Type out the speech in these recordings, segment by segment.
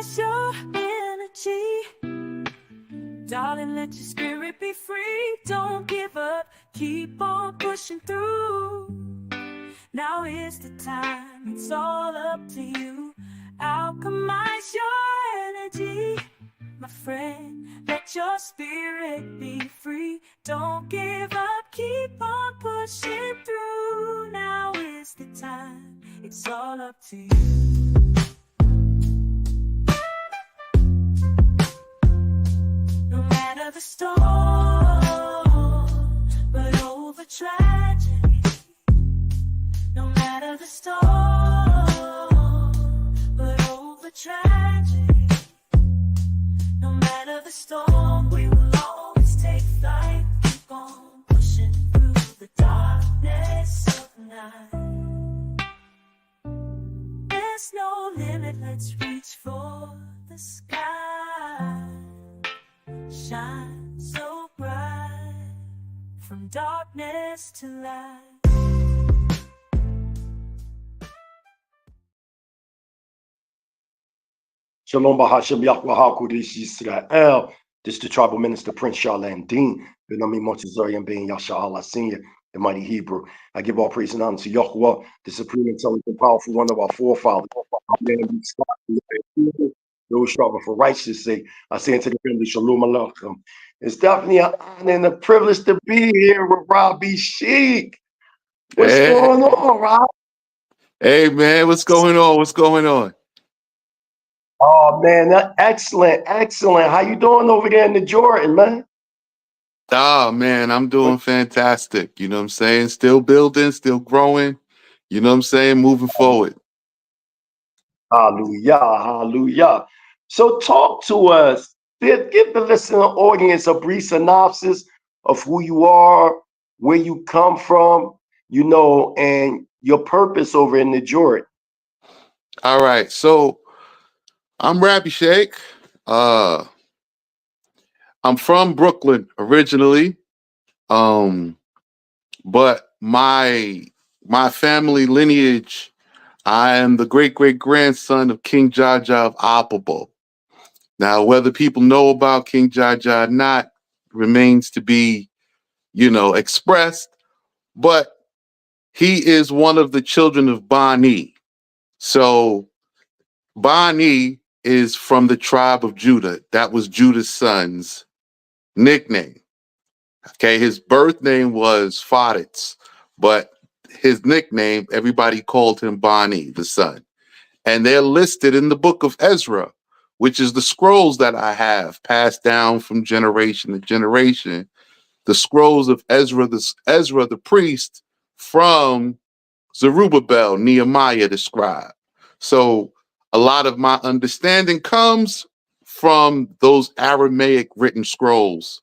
compromise your energy. Darling, let your spirit be free. Don't give up, keep on pushing through. Now is the time, it's all up to you. Alchemize your energy, my friend. Let your spirit be free. Don't give up, keep on pushing through. Now is the time, it's all up to you. No matter the storm, but over tragedy. No matter the storm, but over tragedy. No matter the storm, we will always take flight. Keep on pushing through the darkness of night. There's no limit, let's reach for the sky. Shine so bright, from darkness to light. Shalom Bahashem Yahweh Kodesh Yisrael. This is the tribal minister, Prince Shalom Dean. Benami Montezorian being Yasha Allah Senior, the mighty Hebrew. I give all praise and honor to Yahweh, the supreme, intelligent, powerful one of our forefathers. Those struggle for righteousness' sake. I say unto the family, Shalom Aleichem. It's definitely an honor and a privilege to be here with Rabby Sheikh. What's going on, Rob? Hey, man, what's going on? What's going on? Oh, man, excellent, excellent. How you doing over there in the Jordan, man? Oh, man, I'm doing fantastic. You know what I'm saying? Still building, still growing. You know what I'm saying? Moving forward. Hallelujah, hallelujah. So talk to us. Give the listening audience a brief synopsis of who you are, where you come from, you know, and your purpose over in the Jordan. All right. So I'm Rabby Sheikh. I'm from Brooklyn originally. But my family lineage, I am the great-great-grandson of King Jaja of Apabo. Now, whether people know about King Jaja or not remains to be, expressed, but he is one of the children of Bani. So Bani is from the tribe of Judah. That was Judah's son's nickname. Okay, his birth name was Faditz, but his nickname, everybody called him Bani, the son. And they're listed in the book of Ezra, which is the scrolls that I have passed down from generation to generation. The scrolls of Ezra the priest from Zerubbabel, Nehemiah the scribe. So a lot of my understanding comes from those Aramaic written scrolls.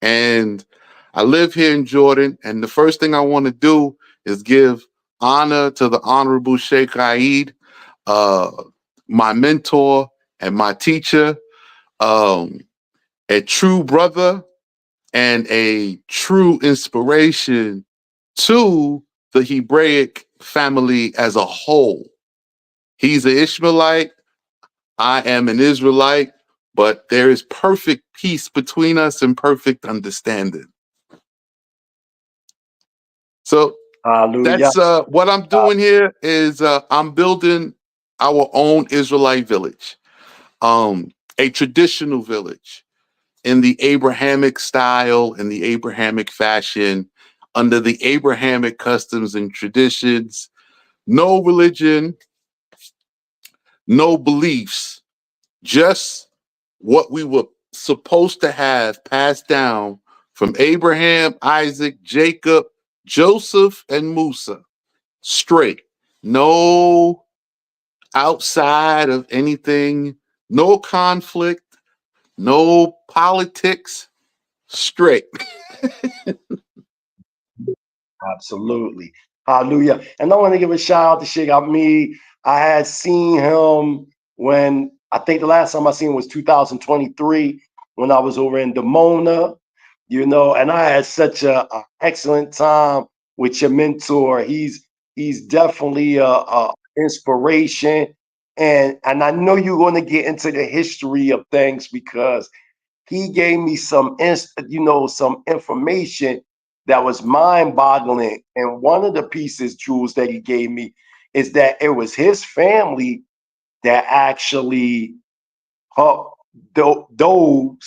And I live here in Jordan, and the first thing I want to do is give honor to the Honorable Sheikh Aid, my mentor and my teacher, a true brother and a true inspiration to the Hebraic family as a whole. He's an Ishmaelite, I am an Israelite, but there is perfect peace between us and perfect understanding. So that's what I'm doing here is I'm building our own Israelite village, a traditional village in the Abrahamic style, in the Abrahamic fashion, under the Abrahamic customs and traditions. No religion, no beliefs, just what we were supposed to have passed down from Abraham, Isaac, Jacob, Joseph, and Musa. Straight. No outside of anything, no conflict, no politics, straight. Absolutely. Hallelujah. And I want to give a shout out to Sheikh. I had seen him when I think the last time I seen him was 2023 when I was over in Dimona, and I had such a excellent time with your mentor. He's definitely a inspiration, And I know you're going to get into the history of things because he gave me some some information that was mind-boggling. And one of the pieces, Jules, that he gave me is that it was his family that actually those,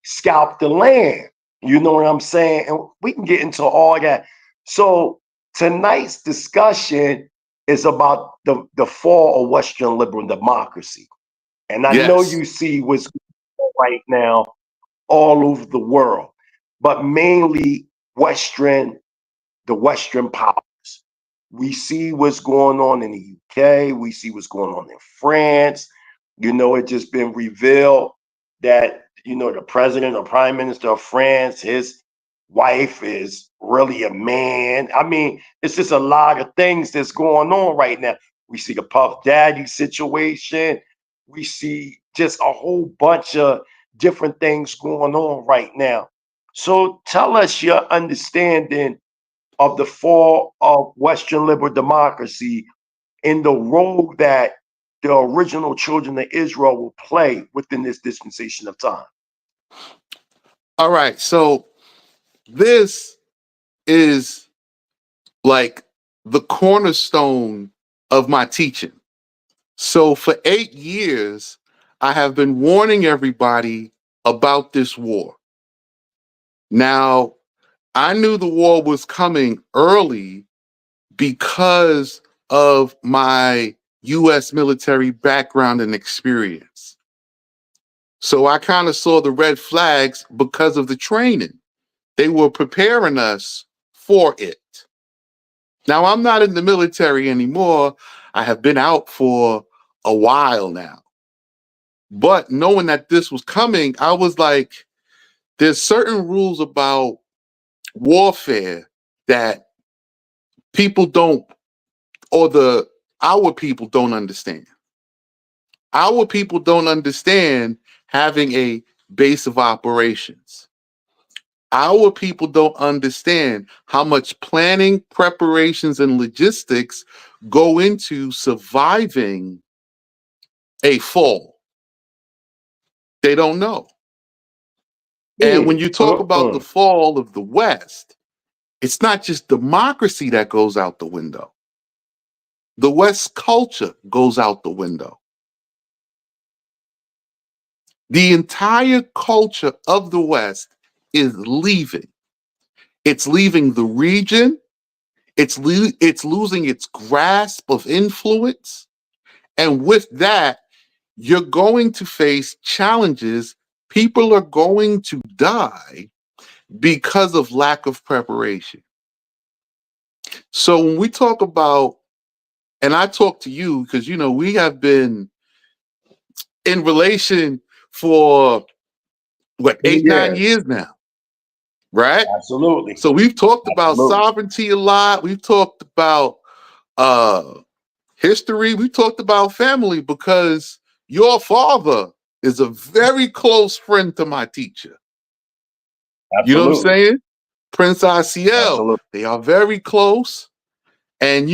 scalped the land. You know what I'm saying? And we can get into all that. So tonight's discussion is about the fall of Western liberal democracy. And I know Yes. you see what's going on right now all over the world, but mainly the Western powers. We see what's going on in the UK. We see what's going on in France. It just been revealed that, the president or prime minister of France, his wife is really a man. I mean, it's just a lot of things that's going on right now. We see the Puff Daddy situation. We see just a whole bunch of different things going on right now. So tell us your understanding of the fall of Western liberal democracy in the role that the original children of Israel will play within this dispensation of time. All right. So this is like the cornerstone of my teaching. So for 8 years, I have been warning everybody about this war. Now, I knew the war was coming early because of my US military background and experience. So I kind of saw the red flags because of the training. They were preparing us for it. Now, I'm not in the military anymore. I have been out for a while now. But knowing that this was coming, I was like, there's certain rules about warfare that people don't, or our people don't understand. Our people don't understand having a base of operations. Our people don't understand how much planning, preparations, and logistics go into surviving a fall. They don't know. And when you talk about the fall of the West, it's not just democracy that goes out the window. The West's culture goes out the window. The entire culture of the West is leaving. It's leaving the region. It's losing its grasp of influence. And with that, you're going to face challenges. People are going to die because of lack of preparation. So when we talk about, and I talk to you because, we have been in relation for what, 8, 9 years now, right? Absolutely. So we've talked about Absolutely. sovereignty a lot. We've talked about history. We've talked about family because your father is a very close friend to my teacher. You know what I'm Absolutely. saying? Prince ICL. Absolutely. They are very close. And,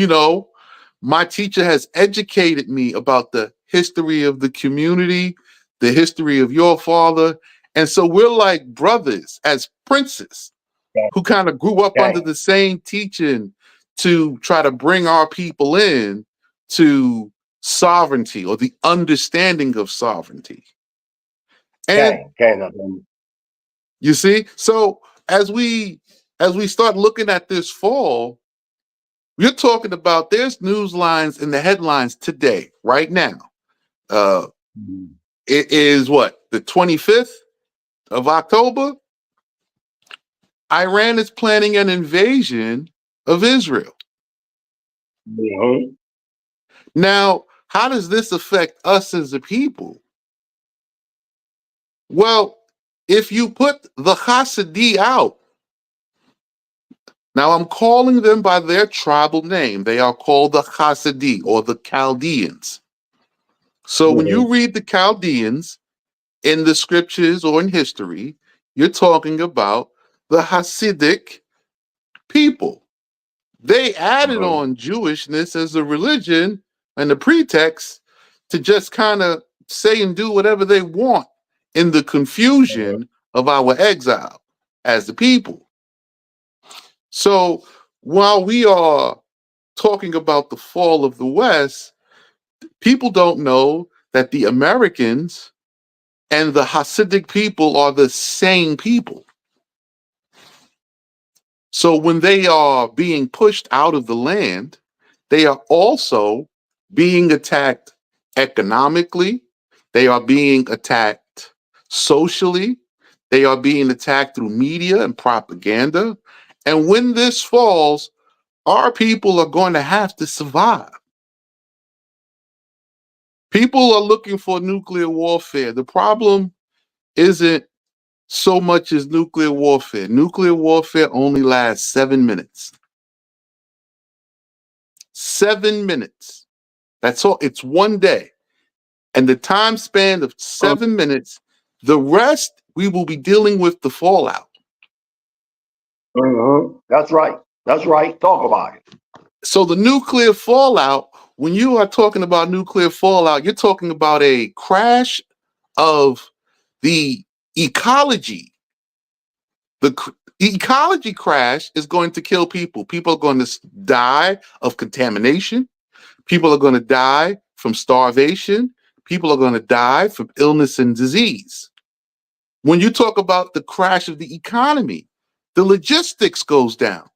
my teacher has educated me about the history of the community, the history of your father. And so we're like brothers as princes who kind of grew up under the same teaching to try to bring our people in to sovereignty or the understanding of sovereignty. And you see, so as we start looking at this fall, you're talking about there's news lines in the headlines today, right now. It is what, the 25th of October? Iran is planning an invasion of Israel. Mm-hmm. Now, how does this affect us as a people? Well, if you put the Hasidim out, now I'm calling them by their tribal name. They are called the Hasidim or the Chaldeans. So when you read the Chaldeans in the scriptures or in history, you're talking about the Hasidic people. They added on Jewishness as a religion and the pretext to just kind of say and do whatever they want in the confusion of our exile as the people. So while we are talking about the fall of the West, people don't know that the Americans and the Hasidic people are the same people. So when they are being pushed out of the land, they are also being attacked economically. They are being attacked socially. They are being attacked through media and propaganda. And when this falls, our people are going to have to survive. People are looking for nuclear warfare. The problem isn't so much as nuclear warfare. Nuclear warfare only lasts 7 minutes. 7 minutes. That's all. It's one day. And the time span of 7 minutes, the rest, we will be dealing with the fallout. That's right. That's right. Talk about it. So the nuclear fallout, when you are talking about nuclear fallout, you're talking about a crash of the ecology. The ecology crash is going to kill people. People are going to die of contamination. People are going to die from starvation. People are going to die from illness and disease. When you talk about the crash of the economy, the logistics goes down.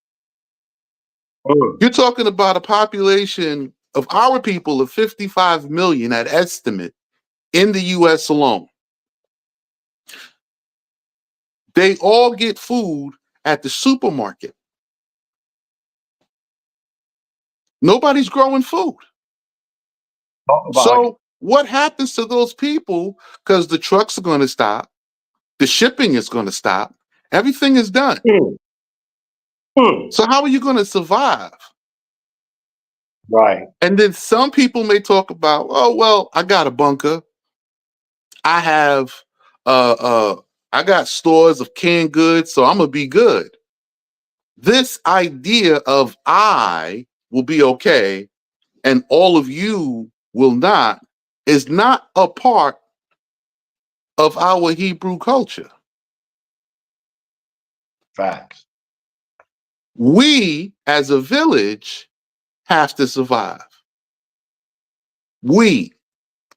You're talking about a population of our people of 55 million at estimate in the US alone. They all get food at the supermarket. Nobody's growing food. So what happens to those people? Because the trucks are going to stop. The shipping is going to stop. Everything is done. So how are you going to survive? Right. And then some people may talk about, oh, well, I got a bunker. I have, I got stores of canned goods, so I'm going to be good. This idea of I will be okay and all of you will not is not a part of our Hebrew culture. Facts. We, as a village, have to survive. We,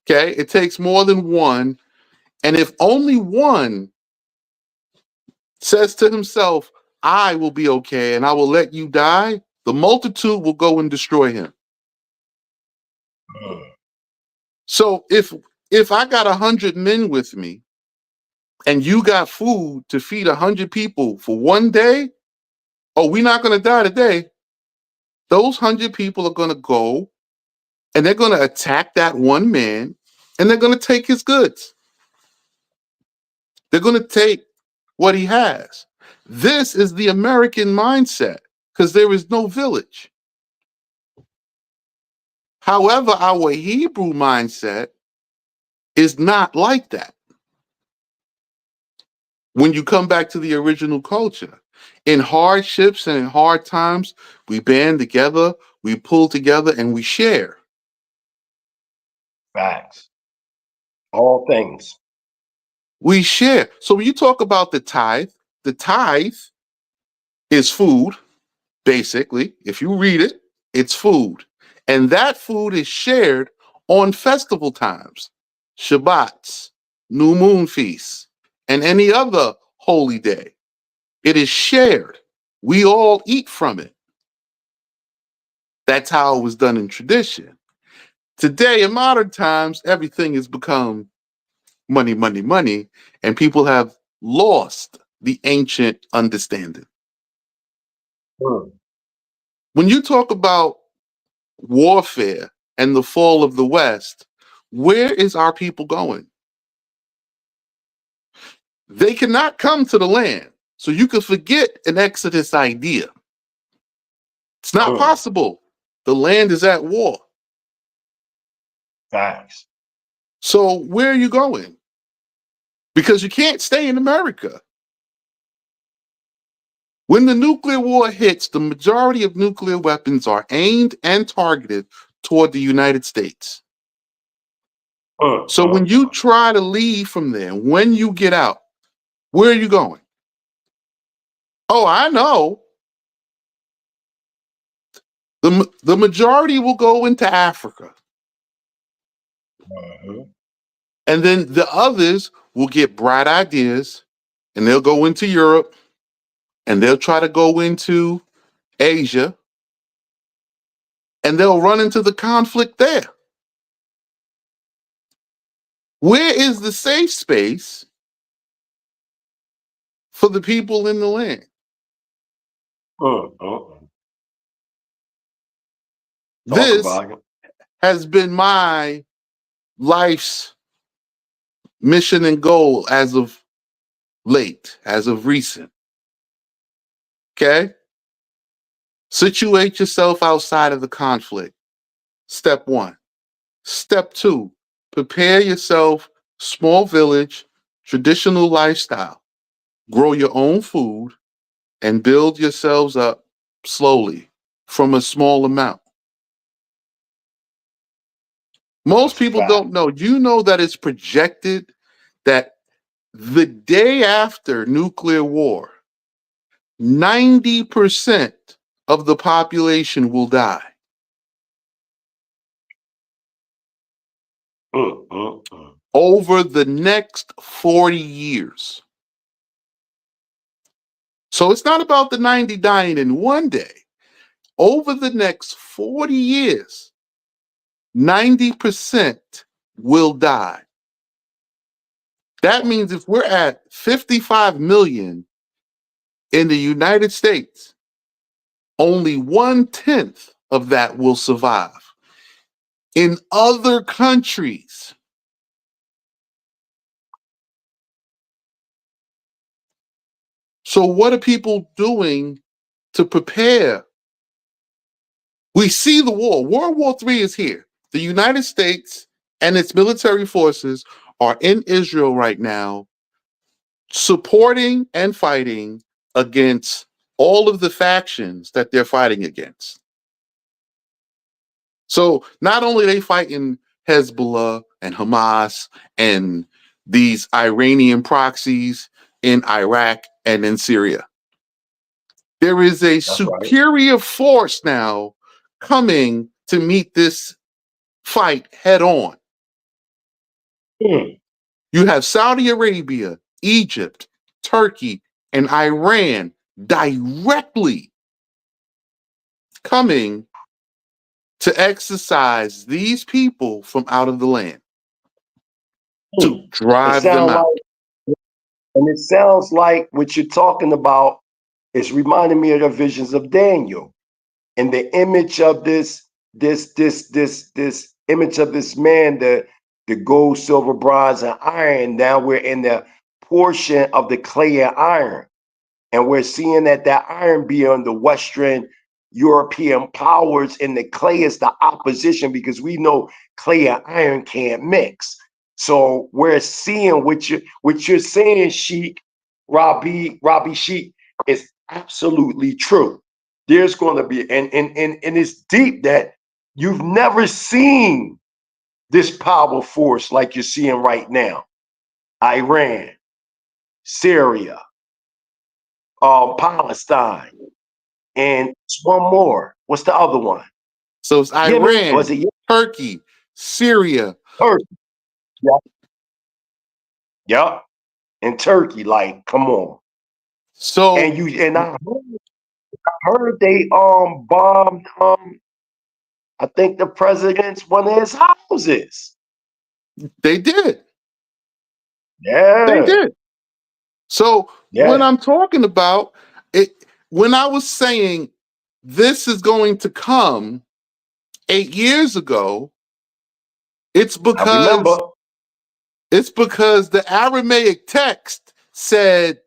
okay? It takes more than one. And if only one says to himself, I will be okay and I will let you die, the multitude will go and destroy him. So if I got 100 men with me and you got food to feed 100 people for one day, oh, we're not going to die today. Those 100 people are going to go and they're going to attack that one man and they're going to take his goods. They're going to take what he has. This is the American mindset because there is no village. However, our Hebrew mindset is not like that. When you come back to the original culture, in hardships and in hard times, we band together, we pull together, and we share. Facts. All things. We share. So when you talk about the tithe is food, basically. If you read it, it's food. And that food is shared on festival times, Shabbats, new moon feasts, and any other holy day. It is shared. We all eat from it. That's how it was done in tradition. Today, in modern times, everything has become money, money, money, and people have lost the ancient understanding. When you talk about warfare and the fall of the West, where is our people going? They cannot come to the land. So you can forget an Exodus idea. It's not possible. The land is at war. Facts. So where are you going? Because you can't stay in America. When the nuclear war hits, the majority of nuclear weapons are aimed and targeted toward the United States. So when you try to leave from there, when you get out, where are you going? Oh, I know. The majority will go into Africa. And then the others will get bright ideas and they'll go into Europe and they'll try to go into Asia and they'll run into the conflict there. Where is the safe space for the people in the land? This has been my life's mission and goal as of late, as of recent. Okay? Situate yourself outside of the conflict. Step 1. Step 2, prepare yourself, small village, traditional lifestyle. Grow your own food and build yourselves up slowly from a small amount. Most people don't know. You know that it's projected that the day after nuclear war, 90% of the population will die. Over the next 40 years. So it's not about the 90 dying in one day. Over the next 40 years, 90% will die. That means if we're at 55 million in the United States, only 1/10 of that will survive. In other countries, so what are people doing to prepare? We see the war. World War III is here. The United States and its military forces are in Israel right now, supporting and fighting against all of the factions that they're fighting against. So not only are they fighting Hezbollah and Hamas and these Iranian proxies in Iraq and in Syria, there is a superior force now coming to meet this fight head on. You have Saudi Arabia, Egypt, Turkey, and Iran directly coming to exercise these people from out of the land, to drive them out. And it sounds like what you're talking about is reminding me of the visions of Daniel and the image of this image of this man, the gold, silver, bronze, and iron. Now we're in the portion of the clay and iron. And we're seeing that iron be on the Western European powers, and the clay is the opposition, because we know clay and iron can't mix. So we're seeing what you're saying, Sheikh, Rabby Sheikh, is absolutely true. There's going to be, and it's deep that you've never seen this powerful force like you're seeing right now. Iran, Syria, Palestine, and one more. What's the other one? So it's Iran, Yemen, was it Turkey, Syria. Turkey. Yep. And Turkey, like, come on. So and I heard they bombed I think the president's one of his houses. They did. Yeah. They did. So when I'm talking about it, when I was saying this is going to come 8 years ago, it's because the Aramaic text said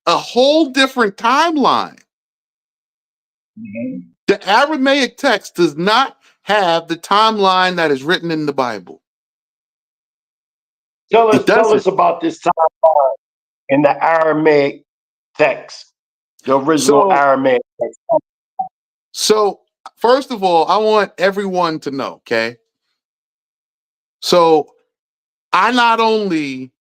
a whole different timeline. The Aramaic text does not have the timeline that is written in the Bible. Tell us about this timeline in the Aramaic text, the original Aramaic text. So first of all, I want everyone to know, okay? So I not only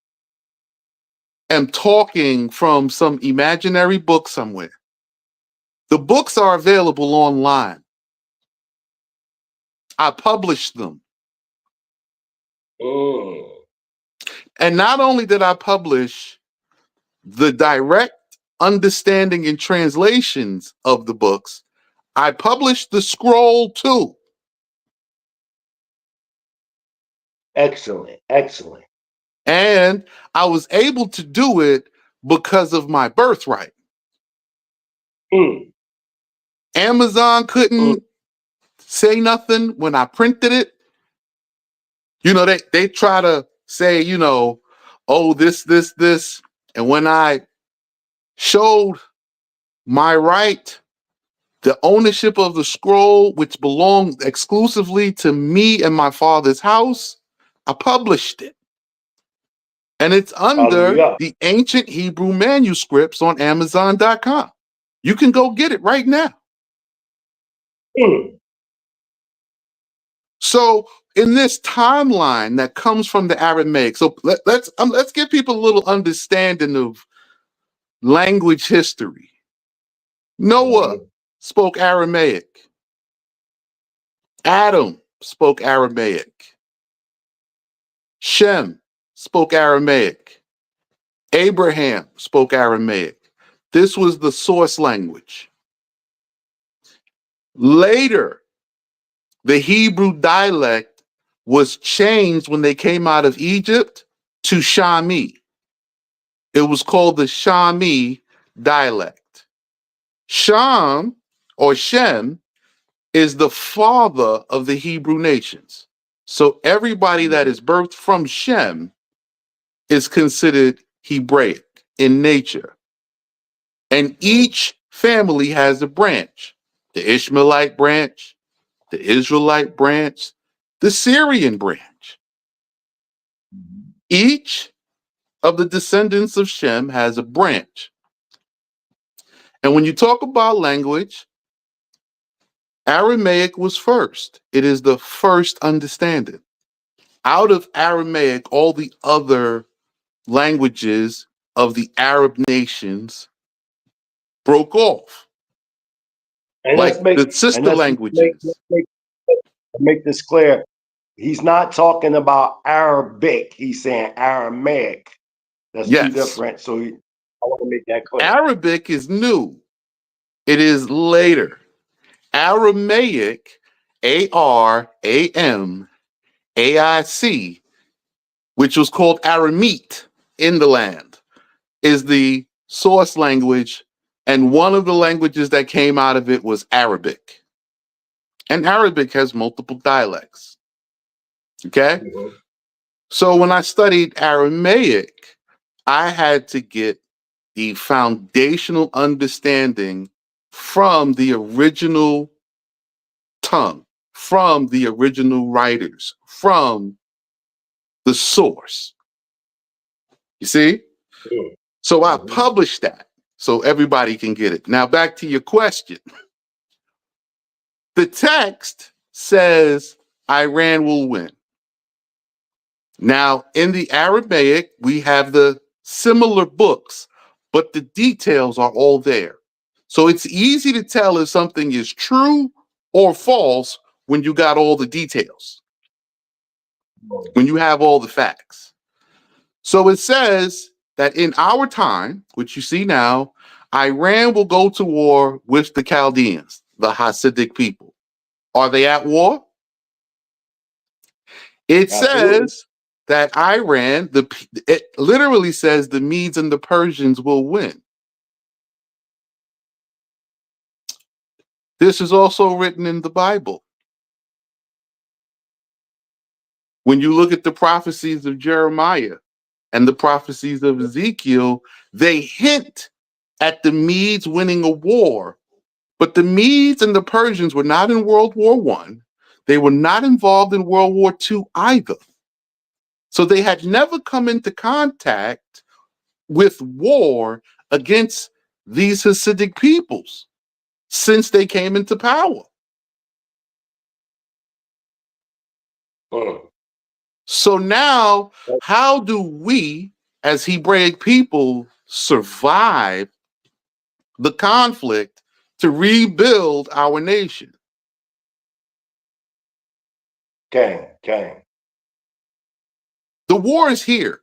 am talking from some imaginary book somewhere, the books are available online. I published them. And not only did I publish the direct understanding and translations of the books, I published the scroll too. Excellent. Excellent. And I was able to do it because of my birthright. Mm. Amazon couldn't say nothing when I printed it. You know, they try to say, you know, oh, this. And when I showed my right, the ownership of the scroll, which belonged exclusively to me and my father's house, I published it. And it's under Hallelujah. the ancient Hebrew manuscripts on Amazon.com. You can go get it right now. Mm. So in this timeline that comes from the Aramaic, so let's give people a little understanding of language history. Noah spoke Aramaic. Adam spoke Aramaic. Shem spoke Aramaic. Abraham spoke Aramaic. This was the source language. Later, the Hebrew dialect was changed when they came out of Egypt to Shami. It was called the Shami dialect. Sham or Shem is the father of the Hebrew nations. So everybody that is birthed from Shem is considered Hebraic in nature. And each family has a branch: the Ishmaelite branch, the Israelite branch, the Syrian branch. Each of the descendants of Shem has a branch. And when you talk about language, Aramaic was first. It is the first understanding. Out of Aramaic, all the other languages of the Arab nations broke off, And like the sister let's languages. make this clear. He's not talking about Arabic. He's saying Aramaic. That's two Yes, different. So I want to make that clear. Arabic is new. It is later. Aramaic, Aramaic, which was called Aramite in the land, is the source language. And one of the languages that came out of it was Arabic. And Arabic has multiple dialects. Okay? Mhm. So when I studied Aramaic, I had to get the foundational understanding from the original tongue, from the original writers, from the source. You see? Mhm. So I published that so everybody can get it. Now back to your question. The text says Iran will win. Now, in the Aramaic, we have the similar books, but the details are all there. So it's easy to tell if something is true or false when you got all the details, when you have all the facts. So it says that in our time, which you see now, Iran will go to war with the Chaldeans, the Hasidic people. Are they at war? It Absolutely. says that Iran, it literally says the Medes and the Persians will win. This is also written in the Bible. When you look at the prophecies of Jeremiah and the prophecies of Ezekiel, they hint at the Medes winning a war. But the Medes and the Persians were not in World War I. They were not involved in World War II either. So they had never come into contact with war against these Hasidic peoples since they came into power. So now, how do we, as Hebraic people, survive the conflict to rebuild our nation? Okay. The war is here.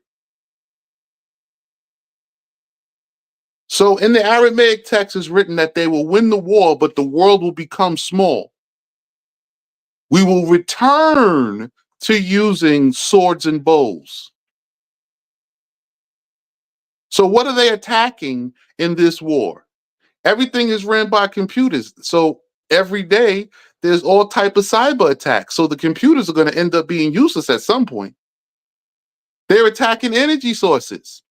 So in the Aramaic text is written that they will win the war, but the world will become small. We will return to using swords and bows. So what are they attacking in this war? Everything is ran by computers. So every day there's all type of cyber attacks. So the computers are going to end up being useless at some point. They're attacking energy sources.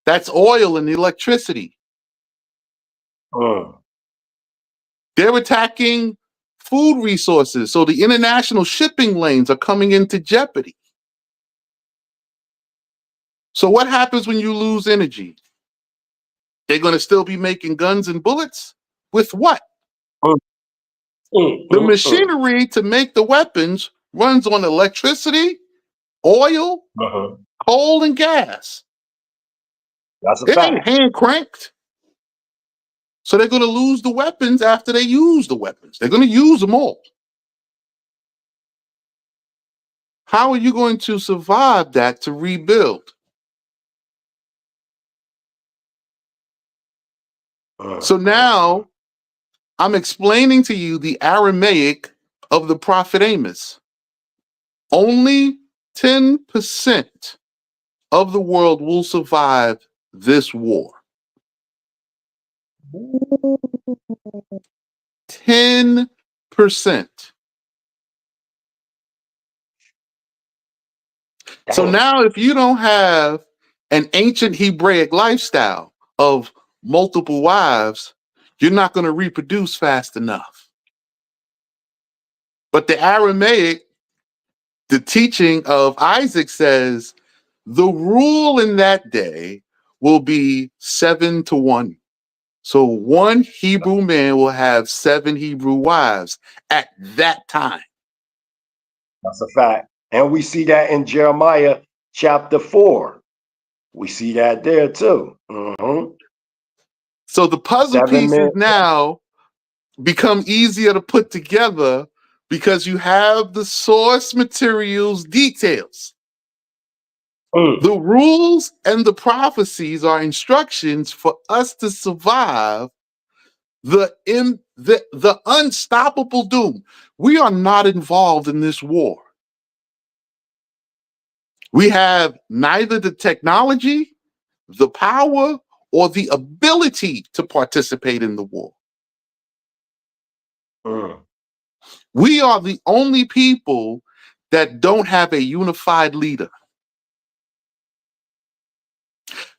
That's oil and electricity. They're attacking food resources. So the international shipping lanes are coming into jeopardy. So what happens when you lose energy? They're going to still be making guns and bullets? With what? The machinery to make the weapons runs on electricity, oil, coal, and gas. That's a It fact. ain't hand cranked. So they're going to lose the weapons after they use the weapons. They're going to use them all. How are you going to survive that to rebuild? So now I'm explaining to you the Aramaic of the prophet Amos. Only 10% of the world will survive this war. 10%. So now if you don't have an ancient Hebraic lifestyle of multiple wives, you're not going to reproduce fast enough. But the Aramaic, the teaching of Isaac says, the rule in that day will be 7-1. So one Hebrew man will have 7 Hebrew wives at that time. That's a fact. And we see that in Jeremiah chapter 4. We see that there too. So the puzzle 7 pieces men. now become easier to put together because you have the source materials details. The rules and the prophecies are instructions for us to survive the unstoppable doom. We are not involved in this war. We have neither the technology, the power, or the ability to participate in the war. We are the only people that don't have a unified leader.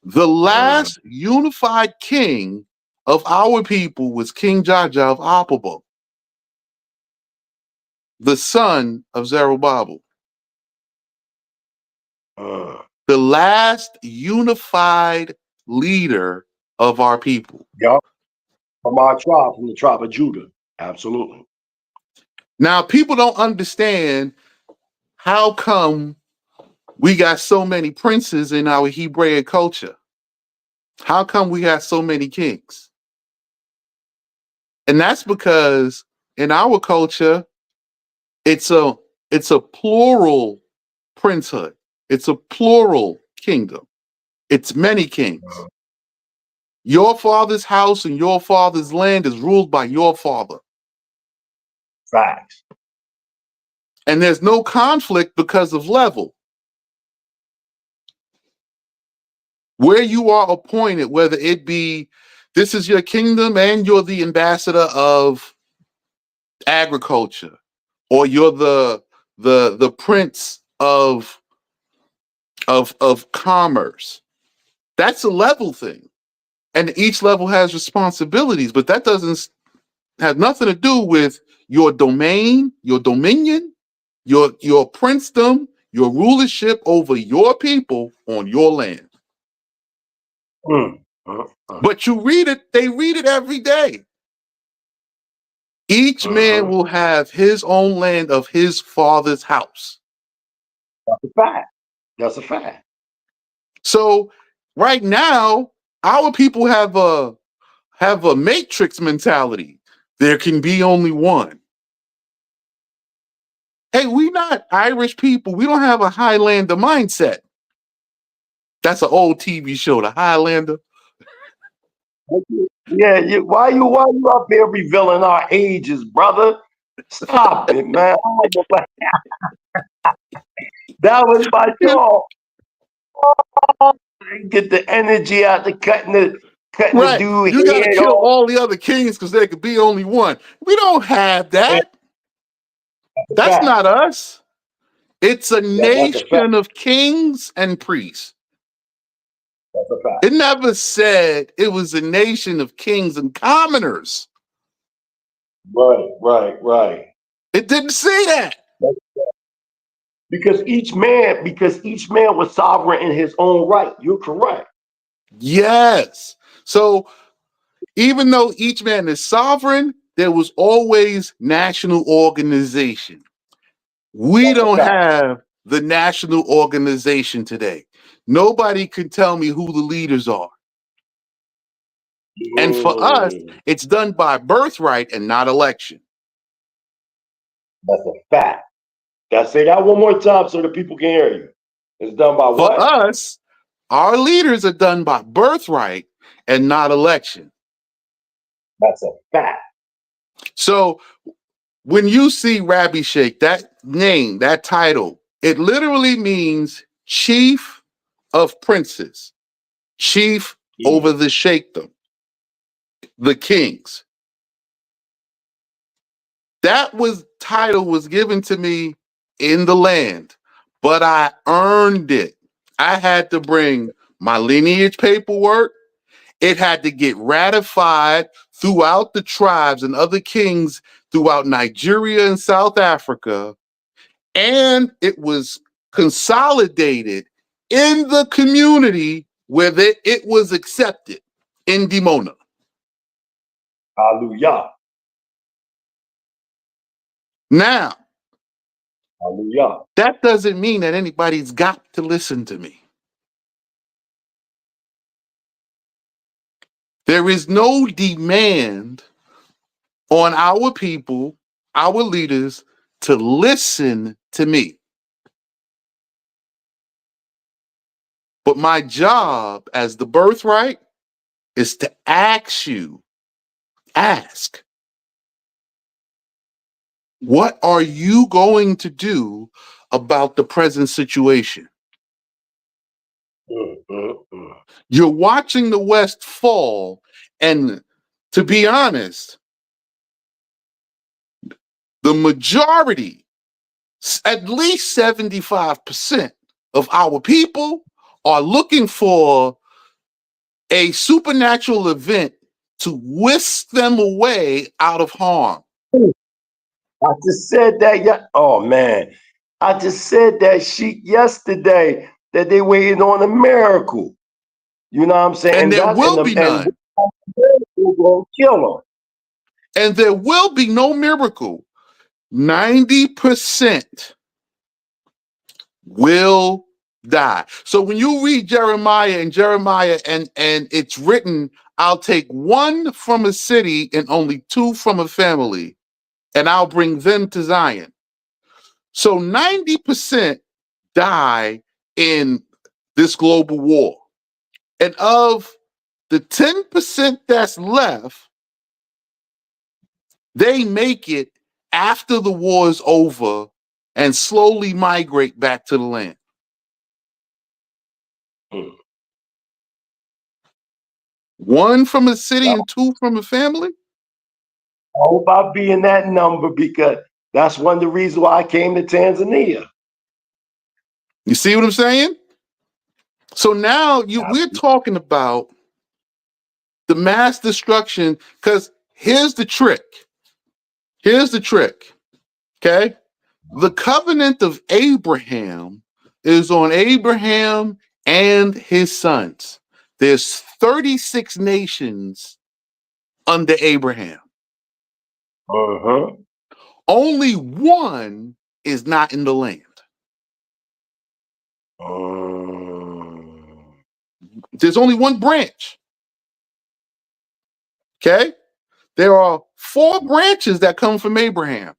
The last unified king of our people was King Jaja of Apabo, the son of Zerubbabel. The last unified leader of our people. Yup. From our tribe, from the tribe of Judah. Absolutely. Now, people don't understand how come we got so many princes in our Hebraic culture. How come we got so many kings? And that's because in our culture, it's a plural princehood. It's a plural kingdom. It's many kings. Your father's house and your father's land is ruled by your father. Facts. And there's no conflict because of level. Where you are appointed, whether it be this is your kingdom and you're the ambassador of agriculture, or you're the prince of commerce. That's a level thing. And each level has responsibilities, but that doesn't have nothing to do with your domain, your dominion, your princedom, your rulership over your people on your land. But you read it, they read it every day. Each man will have his own land of his father's house. That's a fact. That's a fact. So right now, our people have a matrix mentality. There can be only one. Hey, we not Irish people. We don't have a Highlander mindset. That's an old TV show, The Highlander. Yeah, why you up here revealing our ages, brother? Stop it, man. That was my show. Get the energy out the cutting the Right. dude You got to head kill off. all the other kings because there could be only one. We don't have that. That's a That's fact. not us. It's a That's a fact. nation of kings and priests. That's a fact. It never said it was a nation of kings and commoners. Right. It didn't say that. Because each man was sovereign in his own right. You're correct. Yes. So even though each man is sovereign, there was always national organization. We That's a don't fact. have the national organization today. Nobody can tell me who the leaders are. And for us, Mm, it's done by birthright and not election. that's a fact. Say that one more time so the people can hear you. It's done by For what? us, our leaders are done by birthright and not election. That's a fact. So when you see Rabby Sheikh, that name, that title, it literally means chief of princes, chief Mm, over the sheikhdom, the kings. That was title was given to me in the land, but I earned it. I had to bring my lineage paperwork. It had to get ratified throughout the tribes and other kings throughout Nigeria and South Africa. And it was consolidated in the community where it was accepted in Dimona. hallelujah. Now, Hallelujah. that doesn't mean that anybody's got to listen to me. There is no demand on our people, our leaders, to listen to me. But my job as the birthright is to ask, what are you going to do about the present situation? Mm. You're watching the West fall, and to be honest, the majority, at least 75% of our people are looking for a supernatural event to whisk them away out of harm. I just said that. Yeah. Oh man, I just said that Sheikh yesterday that they waiting on a miracle. You know what I'm saying? And And there that's will be and none. we're gonna kill them. And there will be no miracle. 90% will die. So when you read Jeremiah and it's written, I'll take one from a city and only two from a family, and I'll bring them to Zion. So 90% die in this global war. And of the 10% that's left, they make it after the war is over and slowly migrate back to the land. Mm. One from a city I and two from a family? hope I'll be in that number because that's one of the reasons why I came to Tanzania. You see what I'm saying? So now we're talking about the mass destruction because here's the trick. Here's the trick. Okay? The covenant of Abraham is on Abraham and his sons. There's 36 nations under Abraham. Uh-huh. Only one is not in the land. There's only one branch. Okay? There are 4 branches that come from Abraham.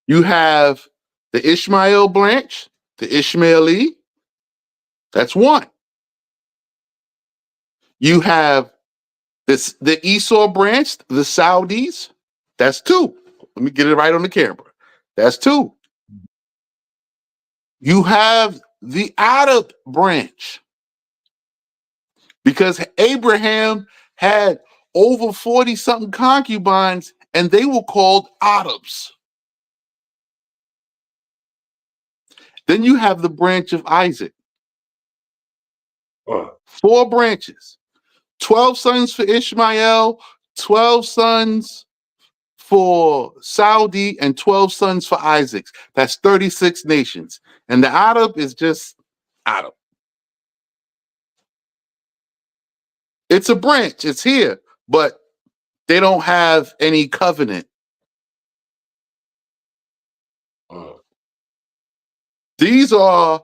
You have the Ishmael branch, the Ishmaeli. That's 1. You have the Esau branch, the Saudis. That's 2. Let me get it right on the camera. That's 2. You have the Arab branch because Abraham had over 40 something concubines and they were called Arabs. Then you have the branch of Isaac. 4 branches. 12 sons for Ishmael, 12 sons for Saudi, and 12 sons for Isaac. That's 36 nations. And the Arab is just Arab. It's a branch, it's here, but they don't have any covenant. These are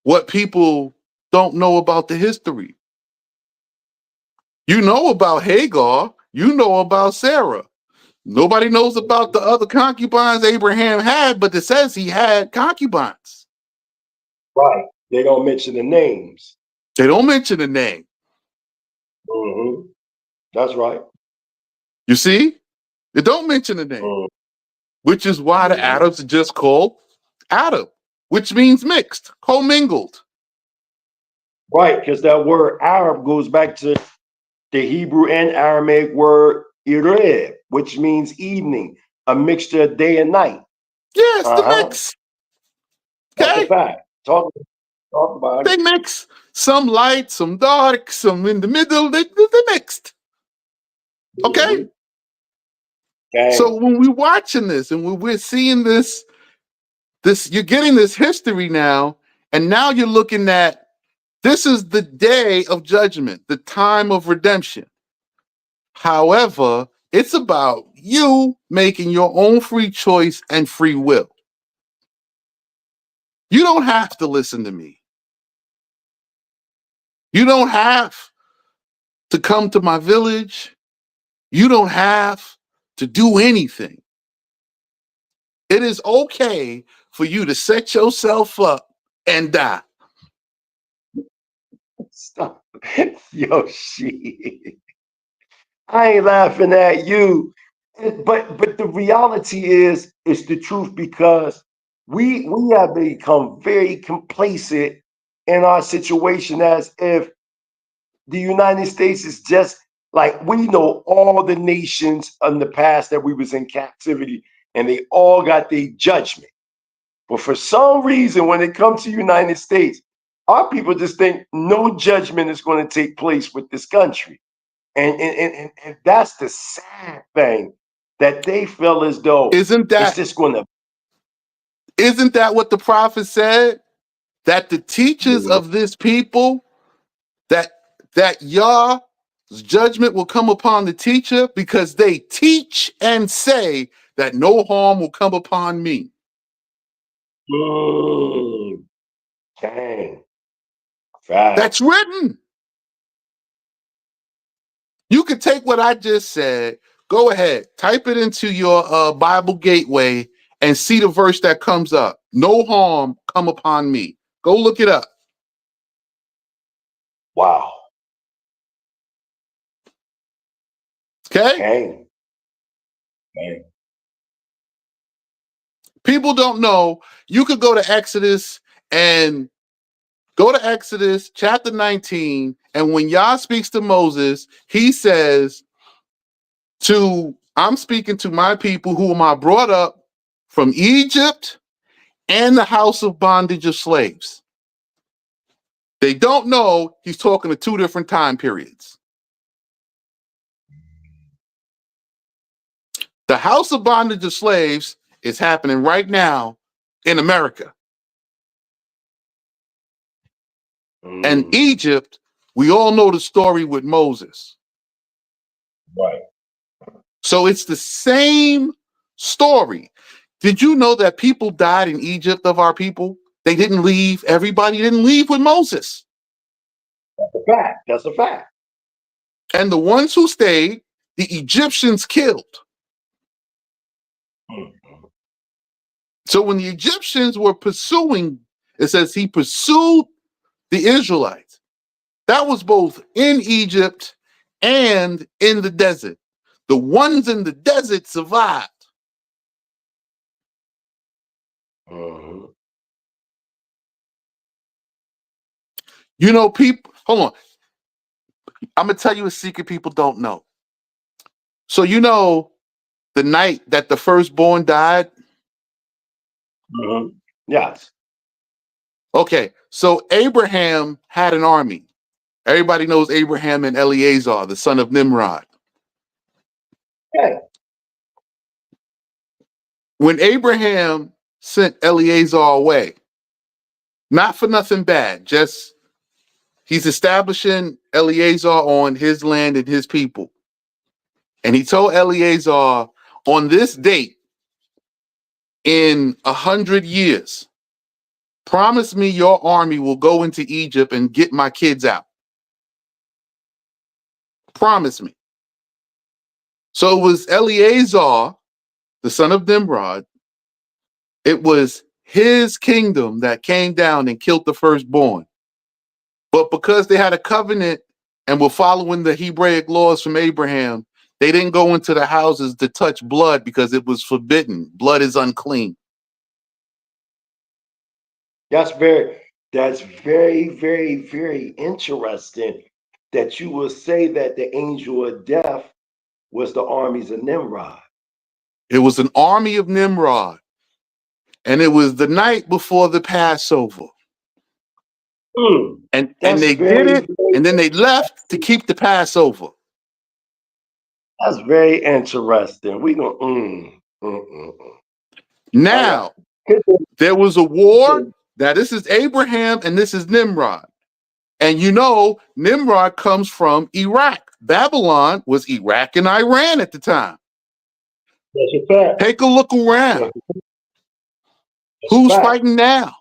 what people don't know about the history. You know about Hagar, you know about Sarah. Nobody knows about the other concubines Abraham had, but it says he had concubines. Right. They don't mention the names. They don't mention the name. That's right. You see? They don't mention the name, which is why the Arabs are just called Arab, which means mixed, commingled. Right, because that word Arab goes back to the Hebrew and Aramaic word Ireb, which means evening, a mixture of day and night. Yes, the mix. That's a fact. Talk about they it. Mix. Some light, some dark, some in the middle. They mixed. Okay? So when we're watching this and when we're seeing this, you're getting this history now, and now you're looking at this is the day of judgment, the time of redemption. However, it's about you making your own free choice and free will. You don't have to listen to me. You don't have to come to my village. You don't have to do anything. It is okay for you to set yourself up and die. Stop. Yo, shit. I ain't laughing at you. But the reality is, it's the truth, because we have become very complacent in our situation, as if the United States is just like, we know all the nations in the past that we was in captivity, and they all got their judgment. But for some reason, when it comes to United States, our people just think no judgment is going to take place with this country. And that's the sad thing, that they feel as though it's just going to. Isn't that what the prophet said? That the teachers of this people, that Yah's judgment will come upon the teacher because they teach and say that no harm will come upon me. Dang. That's written. You could take what I just said, go ahead, type it into your Bible gateway and see the verse that comes up. No harm come upon me. Go look it up. Wow. Okay? People don't know. You could go to Exodus chapter 19, and when Yah speaks to Moses, he says, I'm speaking to my people whom I brought up from Egypt and the house of bondage of slaves. They don't know he's talking to 2 different time periods. The house of bondage of slaves is happening right now in America. And Egypt, we all know the story with Moses. Right. So it's the same story. Did you know that people died in Egypt of our people? They didn't leave. Everybody didn't leave with Moses. That's a fact. That's a fact. And the ones who stayed, the Egyptians killed. Mm-hmm. So when the Egyptians were pursuing, it says he pursued the Israelites. That was both in Egypt and in the desert. The ones in the desert survived. Mm-hmm. You know, people, hold on. I'm going to tell you a secret people don't know. So, you know, the night that the firstborn died? Mm-hmm. Yes. Okay, so Abraham had an army. Everybody knows Abraham and Eleazar, the son of Nimrod. Okay. When Abraham sent Eleazar away, not for nothing bad, just he's establishing Eleazar on his land and his people. And he told Eleazar, on this date, in 100 years, promise me your army will go into Egypt and get my kids out. Promise me. So it was Eleazar, the son of Nimrod. It was his kingdom that came down and killed the firstborn. But because they had a covenant and were following the Hebraic laws from Abraham, they didn't go into the houses to touch blood because it was forbidden. Blood is unclean. That's very, very interesting that you will say that the angel of death was the armies of Nimrod. It was an army of Nimrod. And it was the night before the Passover. And That's they did very, it, very, and then they left to keep the Passover. that's very interesting. We gonna all right. Now, there was a war. Now, this is Abraham and this is Nimrod. And you know, Nimrod comes from Iraq. Babylon was Iraq and Iran at the time. That's a fact. Take a look around. Who's fighting now?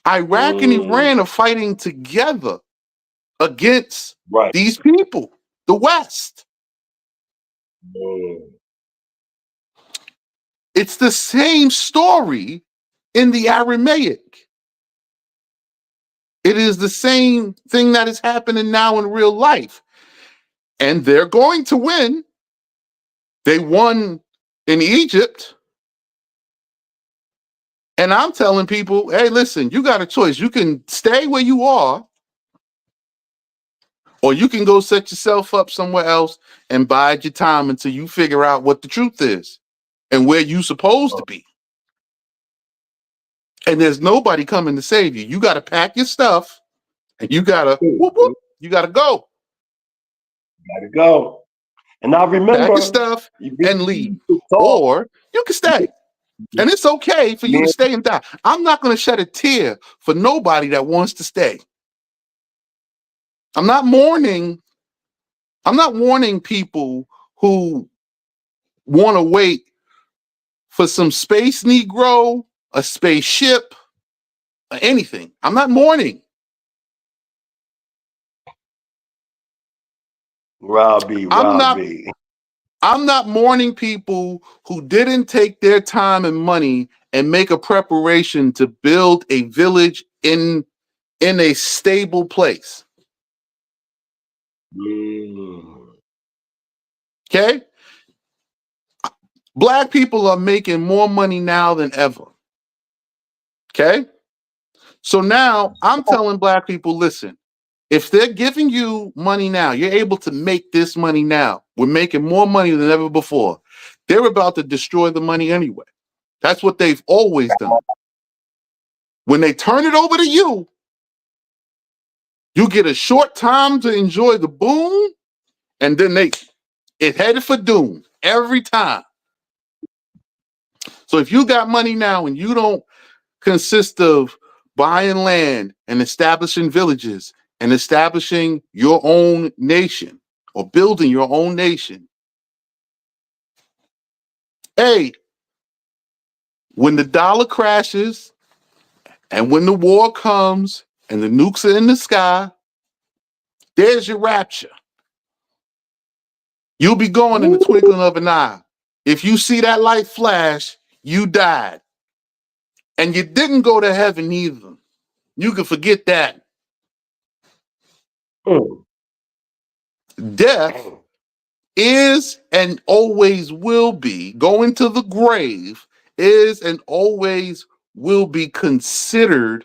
Iraq and Iran are fighting together against these people, the West. It's the same story in the Aramaic. It is the same thing that is happening now in real life. And they're going to win. They won in Egypt. And I'm telling people, hey, listen, you got a choice. You can stay where you are, or you can go set yourself up somewhere else and bide your time until you figure out what the truth is and where you're supposed to be. And there's nobody coming to save you. You got to pack your stuff and you got to whoop, whoop, you got to go. Gotta go. And I remember, pack your stuff and leave. Or you can stay. And it's okay for you to stay and die. I'm not going to shed a tear for nobody that wants to stay. I'm not mourning people who want to wait for some space Negro, a spaceship, or anything. I'm not mourning. Rabby. I'm not mourning people who didn't take their time and money and make a preparation to build a village in a stable place. Okay? Black people are making more money now than ever. Okay? So now I'm telling black people, listen, if they're giving you money now, you're able to make this money now. We're making more money than ever before. They're about to destroy the money anyway. That's what they've always done. When they turn it over to you, you get a short time to enjoy the boom, and then it headed for doom every time. So if you got money now and you don't consist of buying land and establishing villages and establishing your own nation or building your own nation, hey, when the dollar crashes And when the war comes and the nukes are in the sky, there's your rapture. You'll be gone in the twinkling of an eye. If you see that light flash, you died. And you didn't go to heaven either. You can forget that. Death is and always will be, going to the grave is and always will be considered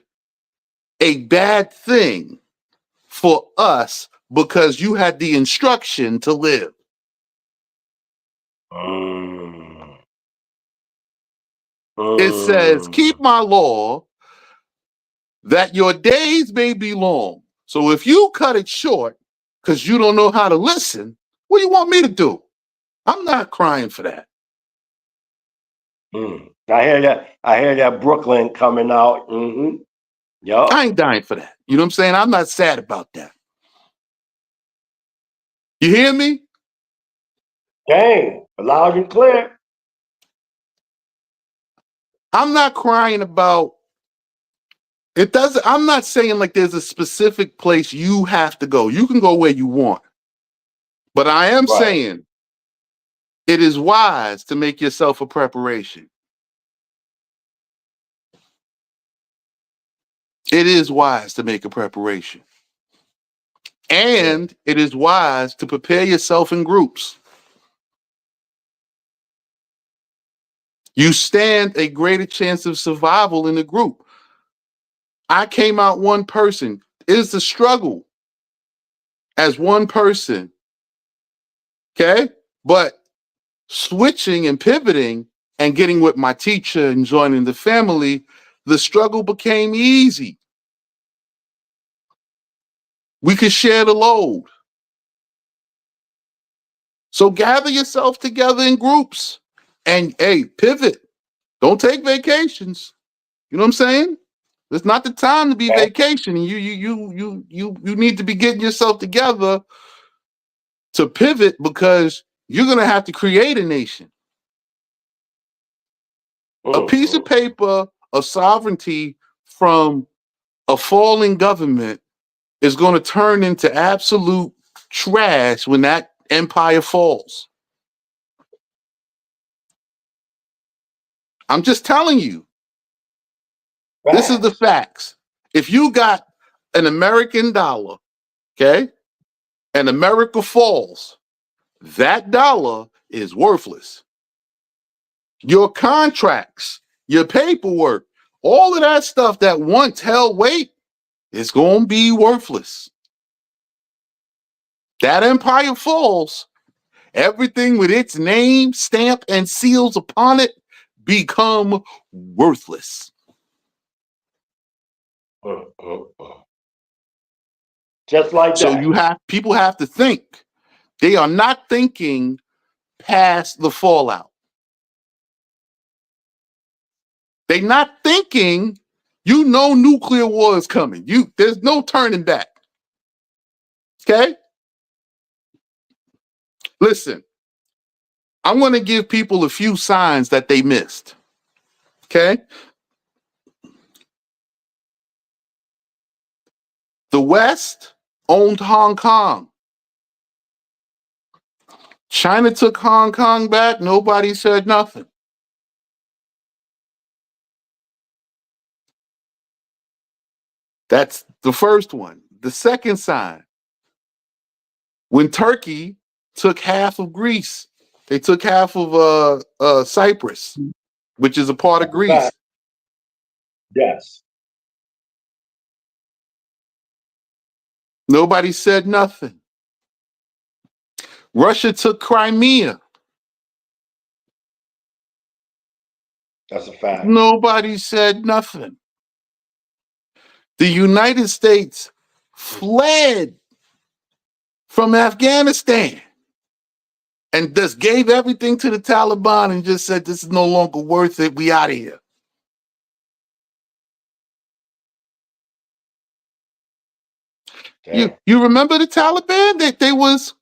a bad thing for us because you had the instruction to live. It says, keep my law that your days may be long. So if you cut it short because you don't know how to listen, what do you want me to do? I'm not crying for that. I hear that. I hear that Brooklyn coming out. Yup. I ain't dying for that. You know what I'm saying? I'm not sad about that. You hear me? Dang, loud and clear. I'm not crying about it. I'm not saying like there's a specific place you have to go. You can go where you want. But I am saying it is wise to make yourself a preparation. It is wise to make a preparation. And it is wise to prepare yourself in groups. You stand a greater chance of survival in a group. I came out one person. It's a struggle as one person. Okay? But switching and pivoting and getting with my teacher and joining the family, the struggle became easy. We could share the load. So gather yourself together in groups and pivot. Don't take vacations. You know what I'm saying? It's not the time to be vacationing. You need to be getting yourself together to pivot because you're gonna have to create a nation. A piece of paper of sovereignty from a falling government is going to turn into absolute trash when that empire falls. I'm just telling you. This is the facts. If you got an American dollar, okay, and America falls, that dollar is worthless. Your contracts, your paperwork, all of that stuff that once held weight is going to be worthless. That empire falls, everything with its name, stamp, and seals upon it become worthless. Just like so that. People have to think. They are not thinking past the fallout. They're not thinking, nuclear war is coming. There's no turning back. Okay? Listen, I'm going to give people a few signs that they missed. Okay? The West owned Hong Kong. China took Hong Kong back. Nobody said nothing. That's the first one. The second sign, when Turkey took half of Greece, they took half of Cyprus, which is a part of Greece. Yes. Nobody said nothing. Russia took Crimea. That's a fact. Nobody said nothing. The United States fled from Afghanistan and just gave everything to the Taliban and just said, this is no longer worth it. We out of here. You remember the Taliban? They was,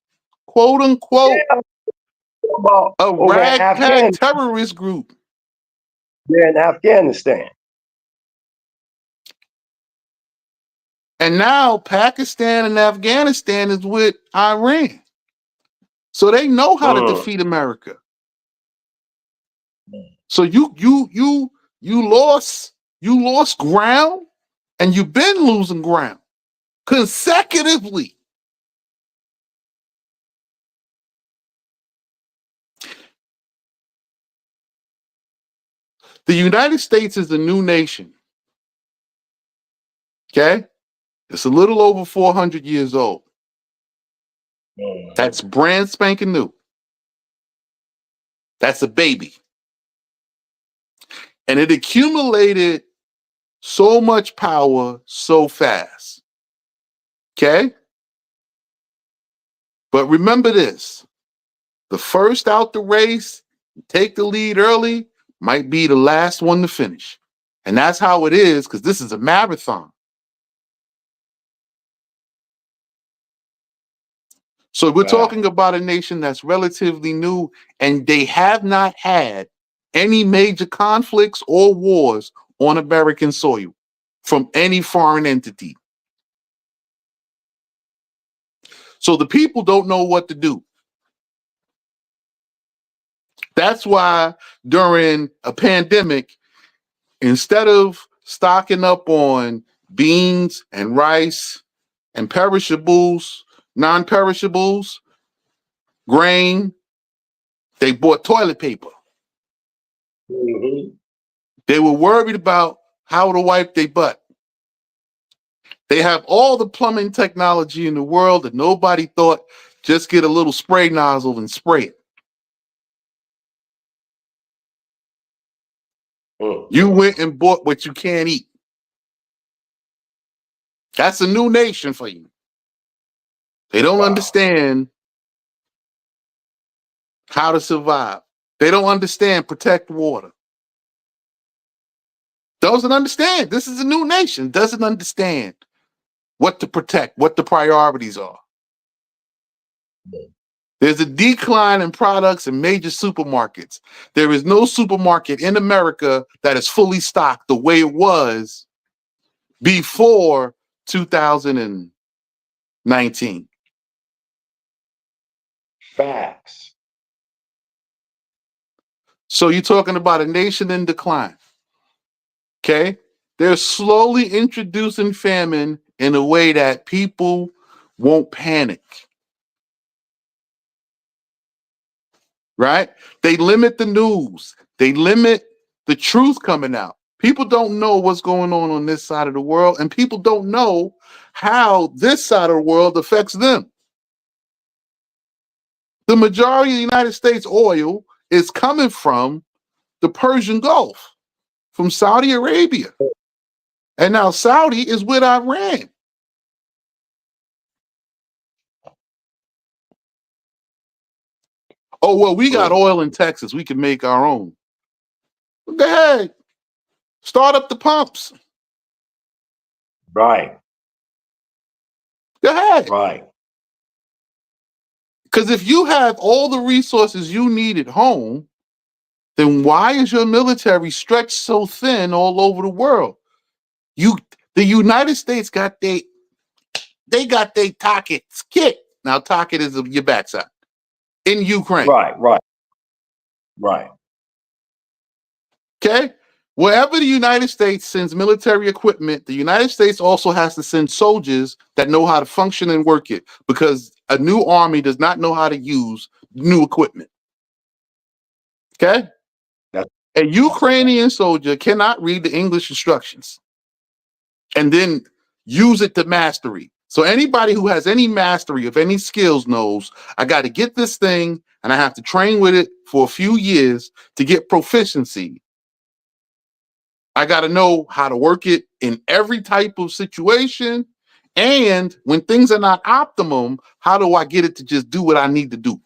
quote unquote, a ragtag terrorist group. They're in Afghanistan. And now Pakistan and Afghanistan is with Iran. So they know how to defeat America. So you lost ground, and you've been losing ground consecutively. The United States is a new nation. Okay? It's a little over 400 years old. That's brand spanking new. That's a baby. And it accumulated so much power so fast. Okay? But remember this, the first out the race, take the lead early, might be the last one to finish. And that's how it is, because this is a marathon. So we're talking about a nation that's relatively new, and they have not had any major conflicts or wars on American soil from any foreign entity. So the people don't know what to do. That's why during a pandemic, instead of stocking up on beans and rice and perishables, non-perishables, grain, they bought toilet paper. They were worried about how to wipe their butt. They have all the plumbing technology in the world that nobody thought, just get a little spray nozzle and spray it. You went and bought what you can't eat. That's a new nation for you. They don't understand how to survive. They don't understand protect water. Doesn't understand. This is a new nation. Doesn't understand what to protect, what the priorities are. There's a decline in products in major supermarkets. There is no supermarket in America that is fully stocked the way it was before 2019. Facts. So you're talking about a nation in decline. Okay? They're slowly introducing famine in a way that people won't panic. Right? They limit the news. They limit the truth coming out. People don't know what's going on this side of the world, and people don't know how this side of the world affects them. The majority of the United States oil is coming from the Persian Gulf, from Saudi Arabia. And now Saudi is with Iran. Oh, well, we got oil in Texas. We can make our own. Go ahead. Start up the pumps. Right. Go ahead. Right. Because if you have all the resources you need at home, then why is your military stretched so thin all over the world? The United States got they got their targets kicked. Now, target is your backside in Ukraine. Right. Okay? Wherever the United States sends military equipment, the United States also has to send soldiers that know how to function and work it, because a new army does not know how to use new equipment. Okay? A Ukrainian soldier cannot read the English instructions and then use it to mastery. So anybody who has any mastery of any skills knows I got to get this thing and I have to train with it for a few years to get proficiency. I got to know how to work it in every type of situation. And when things are not optimum, how do I get it to just do what I need to do?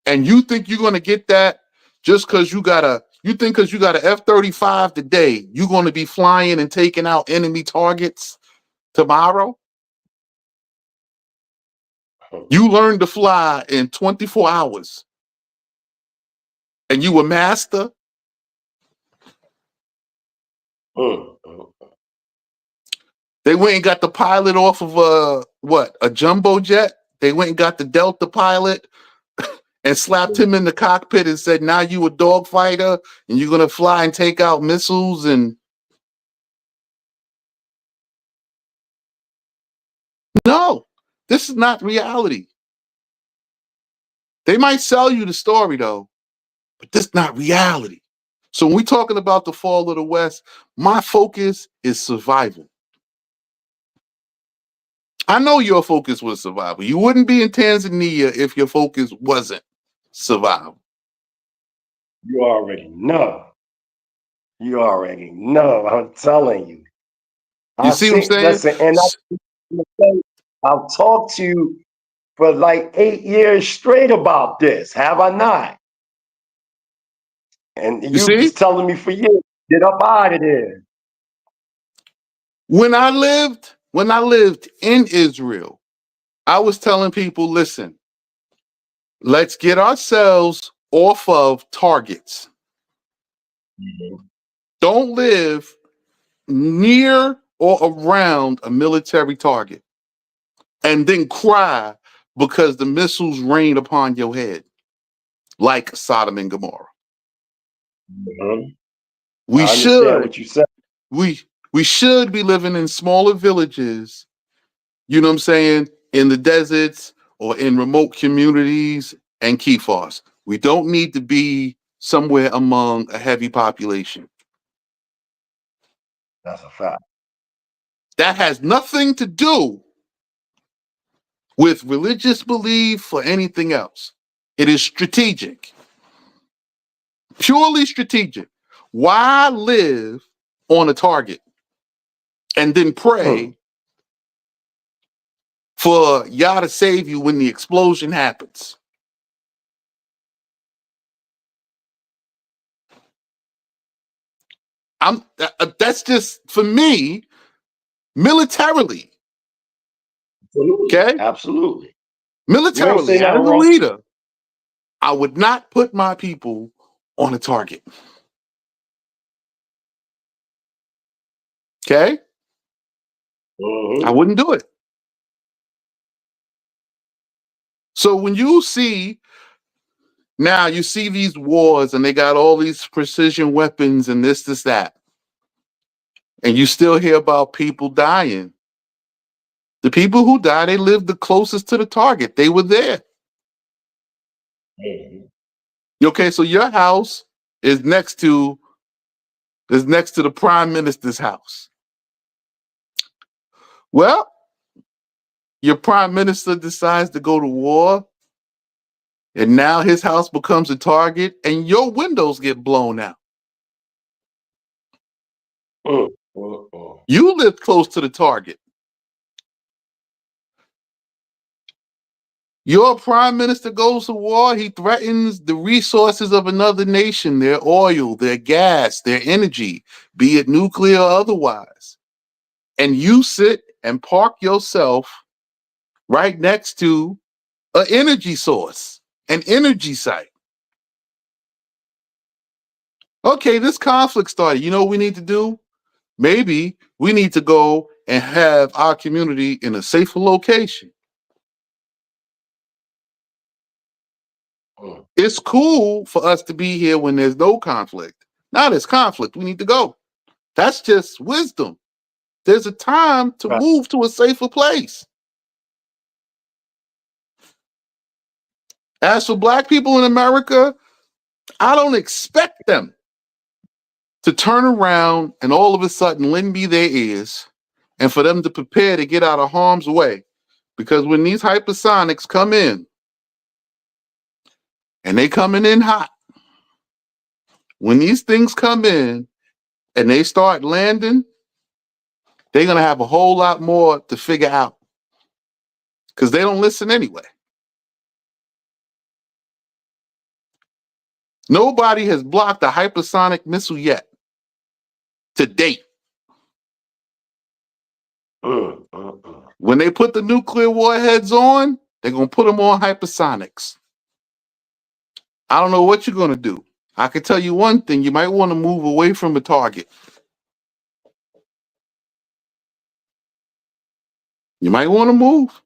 And you think you're going to get that just because you got an F-35 today, you're going to be flying and taking out enemy targets tomorrow? You learned to fly in 24 hours and you a master? They went and got the pilot off of a jumbo jet. They went and got the Delta pilot and slapped him in the cockpit and said, now you a dogfighter and you're gonna fly and take out missiles. And no, this is not reality. They might sell you the story though, but this is not reality. So when we're talking about the fall of the West, my focus is survival. I know your focus was survival. You wouldn't be in Tanzania if your focus wasn't survival. You already know. You already know. I'm telling you. You see what I'm saying? Listen, and I've talked to you for like 8 years straight about this, have I not? And You you see? was telling me for years, get up out of there. When I lived in Israel, I was telling people, listen, let's get ourselves off of targets. Don't live near or around a military target and then cry because the missiles rain upon your head like Sodom and Gomorrah. We I understand should what you said. we should be living in smaller villages, you know what I'm saying, in the deserts or in remote communities and kifars. We don't need to be somewhere among a heavy population. That's a fact. That has nothing to do with religious belief or anything else. It is strategic, purely strategic. Why live on a target and then pray for Yah to save you when the explosion happens? That's just, for me, militarily. Absolutely. Okay? Absolutely. You ain't Militarily, saying as nothing a wrong. leader, I would not put my people on a target. Okay? I wouldn't do it. So when you see these wars and they got all these precision weapons and this, that, and you still hear about people dying. The people who die, they lived the closest to the target. They were there. Okay, so your house is next to the prime minister's house. Well, your prime minister decides to go to war, and now his house becomes a target, and your windows get blown out. You live close to the target. Your prime minister goes to war, he threatens the resources of another nation, their oil, their gas, their energy, be it nuclear or otherwise. And you sit and park yourself right next to an energy source, an energy site. Okay, this conflict started. You know what we need to do? Maybe we need to go and have our community in a safer location. It's cool for us to be here when there's no conflict. Now there's conflict. We need to go. That's just wisdom. There's a time to move to a safer place. As for Black people in America, I don't expect them to turn around and all of a sudden lend me their ears and for them to prepare to get out of harm's way. Because when these hypersonics come in, and they coming in hot, when these things come in and they start landing, they're going to have a whole lot more to figure out because they don't listen anyway. Nobody has blocked a hypersonic missile yet to date. When they put the nuclear warheads on, they're going to put them on hypersonics. I don't know what you're going to do. I can tell you one thing, you might want to move away from a target. You might want to move.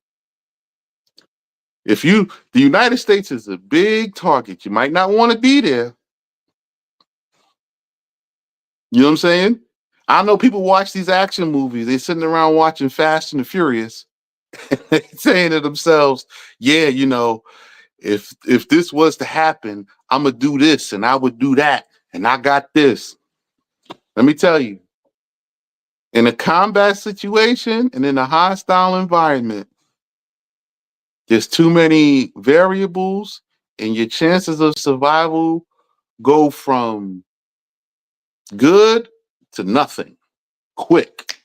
The United States is a big target. You might not want to be there. You know what I'm saying? I know people watch these action movies. They're sitting around watching Fast and the Furious, saying to themselves, yeah, you know, if this was to happen, I'm gonna do this and I would do that. And I got this. Let me tell you, in a combat situation and in a hostile environment, there's too many variables, and your chances of survival go from good to nothing quick.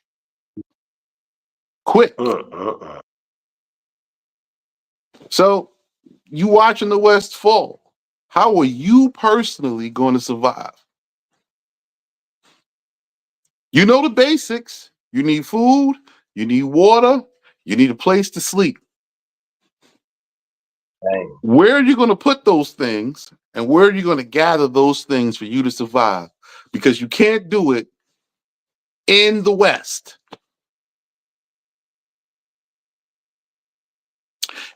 So you watching the West fall. How are you personally going to survive? You know the basics. You need food, you need water, you need a place to sleep. Dang. Where are you going to put those things, and where are you going to gather those things for you to survive? Because you can't do it in the West.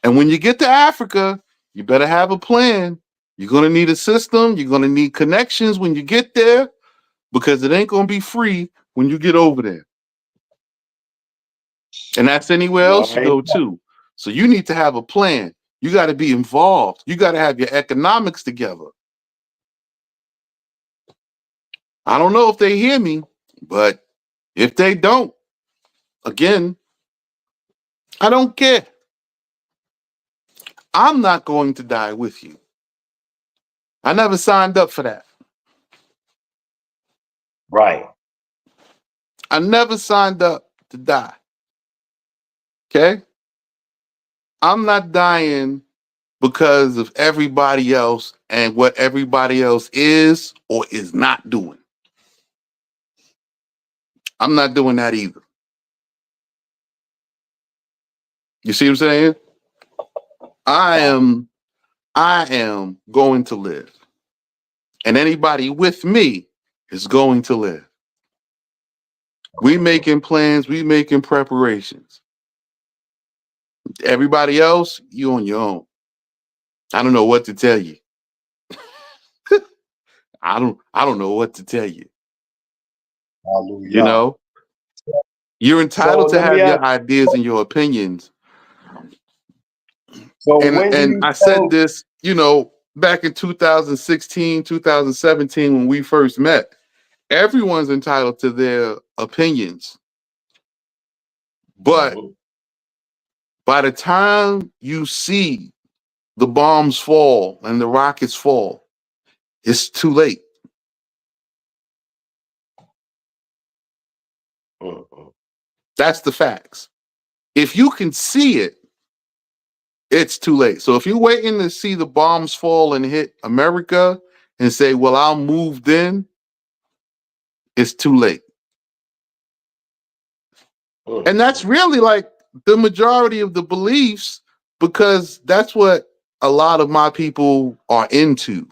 And when you get to Africa, you better have a plan. You're going to need a system. You're going to need connections when you get there, because it ain't going to be free when you get over there. And that's anywhere else you Right. go to. So you need to have a plan. You got to be involved. You got to have your economics together. I don't know if they hear me, but if they don't, again, I don't care. I'm not going to die with you. I never signed up for that. Right. I never signed up to die. Okay? I'm not dying because of everybody else and what everybody else is or is not doing. I'm not doing that either. You see what I'm saying? I am going to live. And anybody with me is going to live. We making plans, we making preparations. Everybody else, you on your own. I don't know what to tell you. I don't know what to tell you. You Hallelujah. know, you're So entitled to let me have ask. your ideas and your opinions. So And when do you I said think? this, you know, back in 2016, 2017 when we first met. Everyone's entitled to their opinions. But by the time you see the bombs fall and the rockets fall, it's too late. That's the facts. If you can see it, it's too late. So if you're waiting to see the bombs fall and hit America and say, well, I'll move then, it's too late. And that's really like the majority of the beliefs, because that's what a lot of my people are into,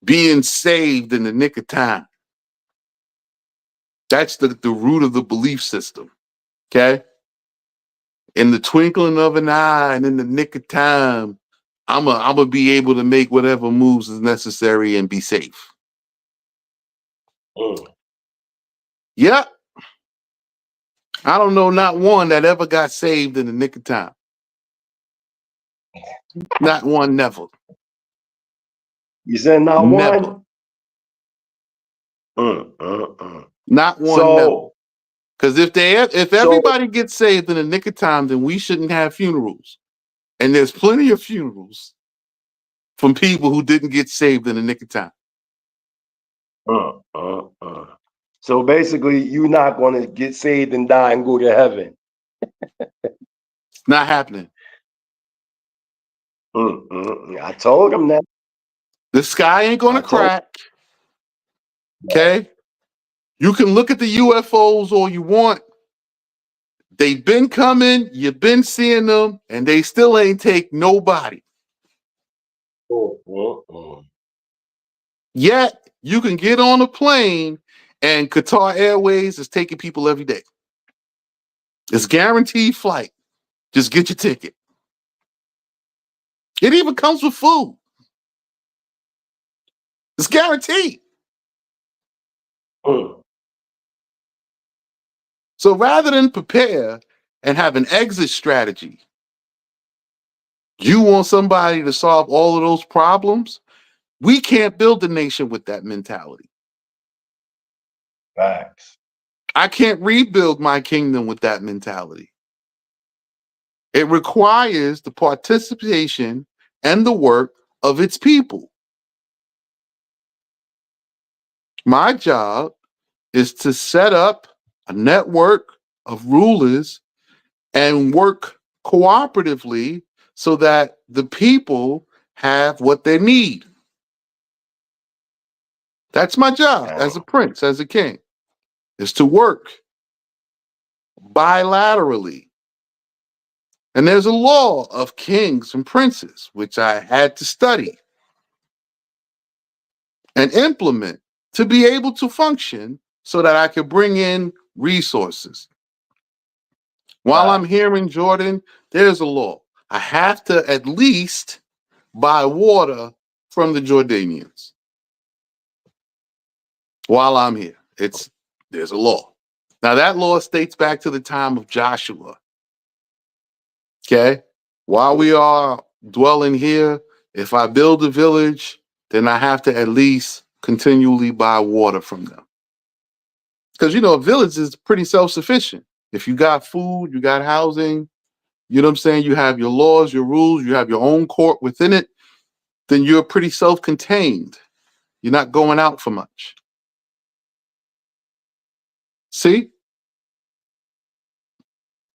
being saved in the nick of time. That's the root of the belief system. Okay. In the twinkling of an eye and in the nick of time, I'm gonna be able to make whatever moves is necessary and be safe. Yeah. I don't know not one that ever got saved in the nick of time. Not one, never. You said not Never. one? Not one, never. So Because if so everybody gets saved in the nick of time, then we shouldn't have funerals. And there's plenty of funerals from people who didn't get saved in the nick of time. so basically, you're not going to get saved and die and go to heaven. Not happening. I told him that. The sky ain't gonna I told. crack. Okay. You can look at the UFOs all you want. They've been coming, you've been seeing them, and they still ain't take nobody. Yet you can get on a plane and Qatar Airways is taking people every day. It's guaranteed flight. Just get your ticket. It even comes with food. It's guaranteed. So rather than prepare and have an exit strategy, you want somebody to solve all of those problems? We can't build a nation with that mentality. Facts. I can't rebuild my kingdom with that mentality. It requires the participation and the work of its people. My job is to set up a network of rulers and work cooperatively so that the people have what they need. That's my job as a prince, as a king, is to work bilaterally. And there's a law of kings and princes, which I had to study and implement to be able to function so that I could bring in resources. While I'm here in Jordan, there's a law. I have to at least buy water from the Jordanians. While I'm here, there's a law. Now that law dates back to the time of Joshua. Okay? While we are dwelling here, if I build a village, then I have to at least continually buy water from them. Because, a village is pretty self-sufficient. If you got food, you got housing, you know what I'm saying? You have your laws, your rules, you have your own court within it, then you're pretty self-contained. You're not going out for much. See?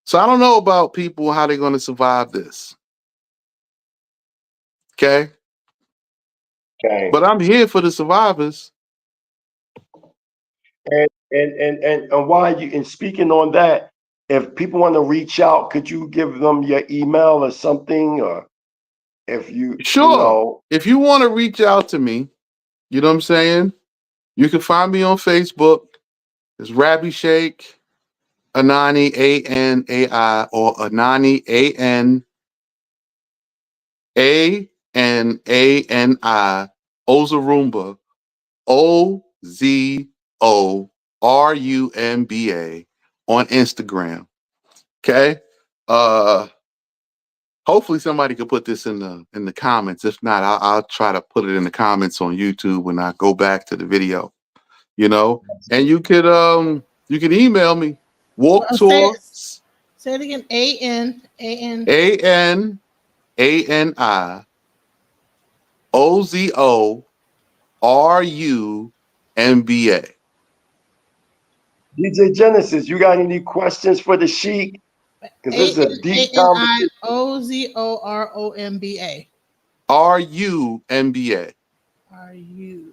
So I don't know about people, how they're going to survive this. Okay? Okay. But I'm here for the survivors. And while you speaking on that, if people want to reach out, could you give them your email or something? Or if Sure. If you want to reach out to me, you know what I'm saying? You can find me on Facebook. It's Rabby Sheikh, Anani, A-N-A-I, or Anani, A-N-A-N-I, Ozarumba, O-Z-O-R-U-M-B-A on Instagram. Okay? Hopefully somebody could put this in the comments. If not, I'll try to put it in the comments on YouTube when I go back to the video. And you could email me. Walk tour. Say it again. A-N-A-N. A-N-A-N-I O-Z-O-R-U-M-B-A. DJ Genesis, you got any questions for the Sheikh? Because this is a deep conversation. O-Z-O-R-O-M-B-A. R-U-M-B-A. R-U-M-B-A.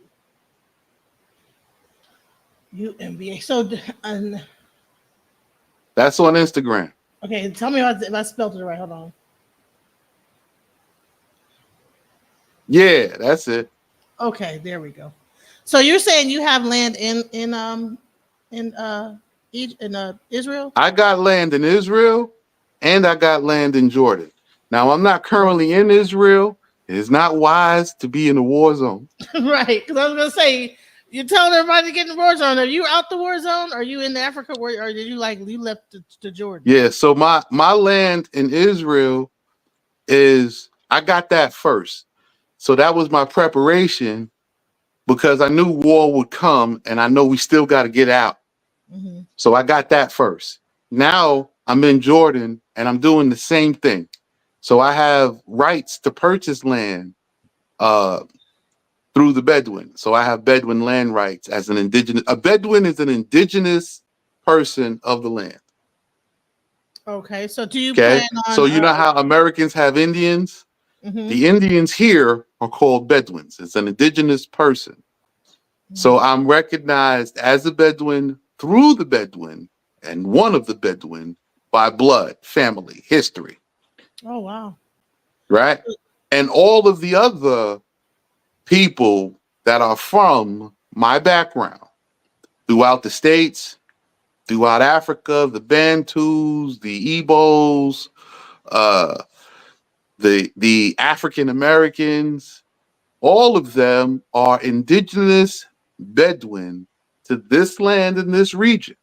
So, that's on Instagram. Okay, tell me if I spelled it right. Hold on. Yeah, that's it. Okay, there we go. So you're saying you have land in Israel? I got land in Israel and I got land in Jordan. Now, I'm not currently in Israel. It is not wise to be in a war zone. Right, because I was going to say, you're telling everybody to get in the war zone. Are you out the war zone? Are you in Africa? Or did you you left to Jordan? Yeah, so my land in Israel I got that first. So that was my preparation because I knew war would come and I know we still got to get out. Mm-hmm. So I got that first. Now I'm in Jordan and I'm doing the same thing. So I have rights to purchase land through the Bedouin. So I have Bedouin land rights as an indigenous. A Bedouin is an indigenous person of the land. Okay, so do you plan on... So you know how Americans have Indians? Mm-hmm. The Indians here are called Bedouins. It's an indigenous person. Mm-hmm. So I'm recognized as a Bedouin through the Bedouin and one of the Bedouin by blood, family, history. Oh, wow. Right? And all of the other people that are from my background throughout the states, throughout Africa, the Bantus, the Igbos, the African Americans, all of them are indigenous Bedouin to this land and this region.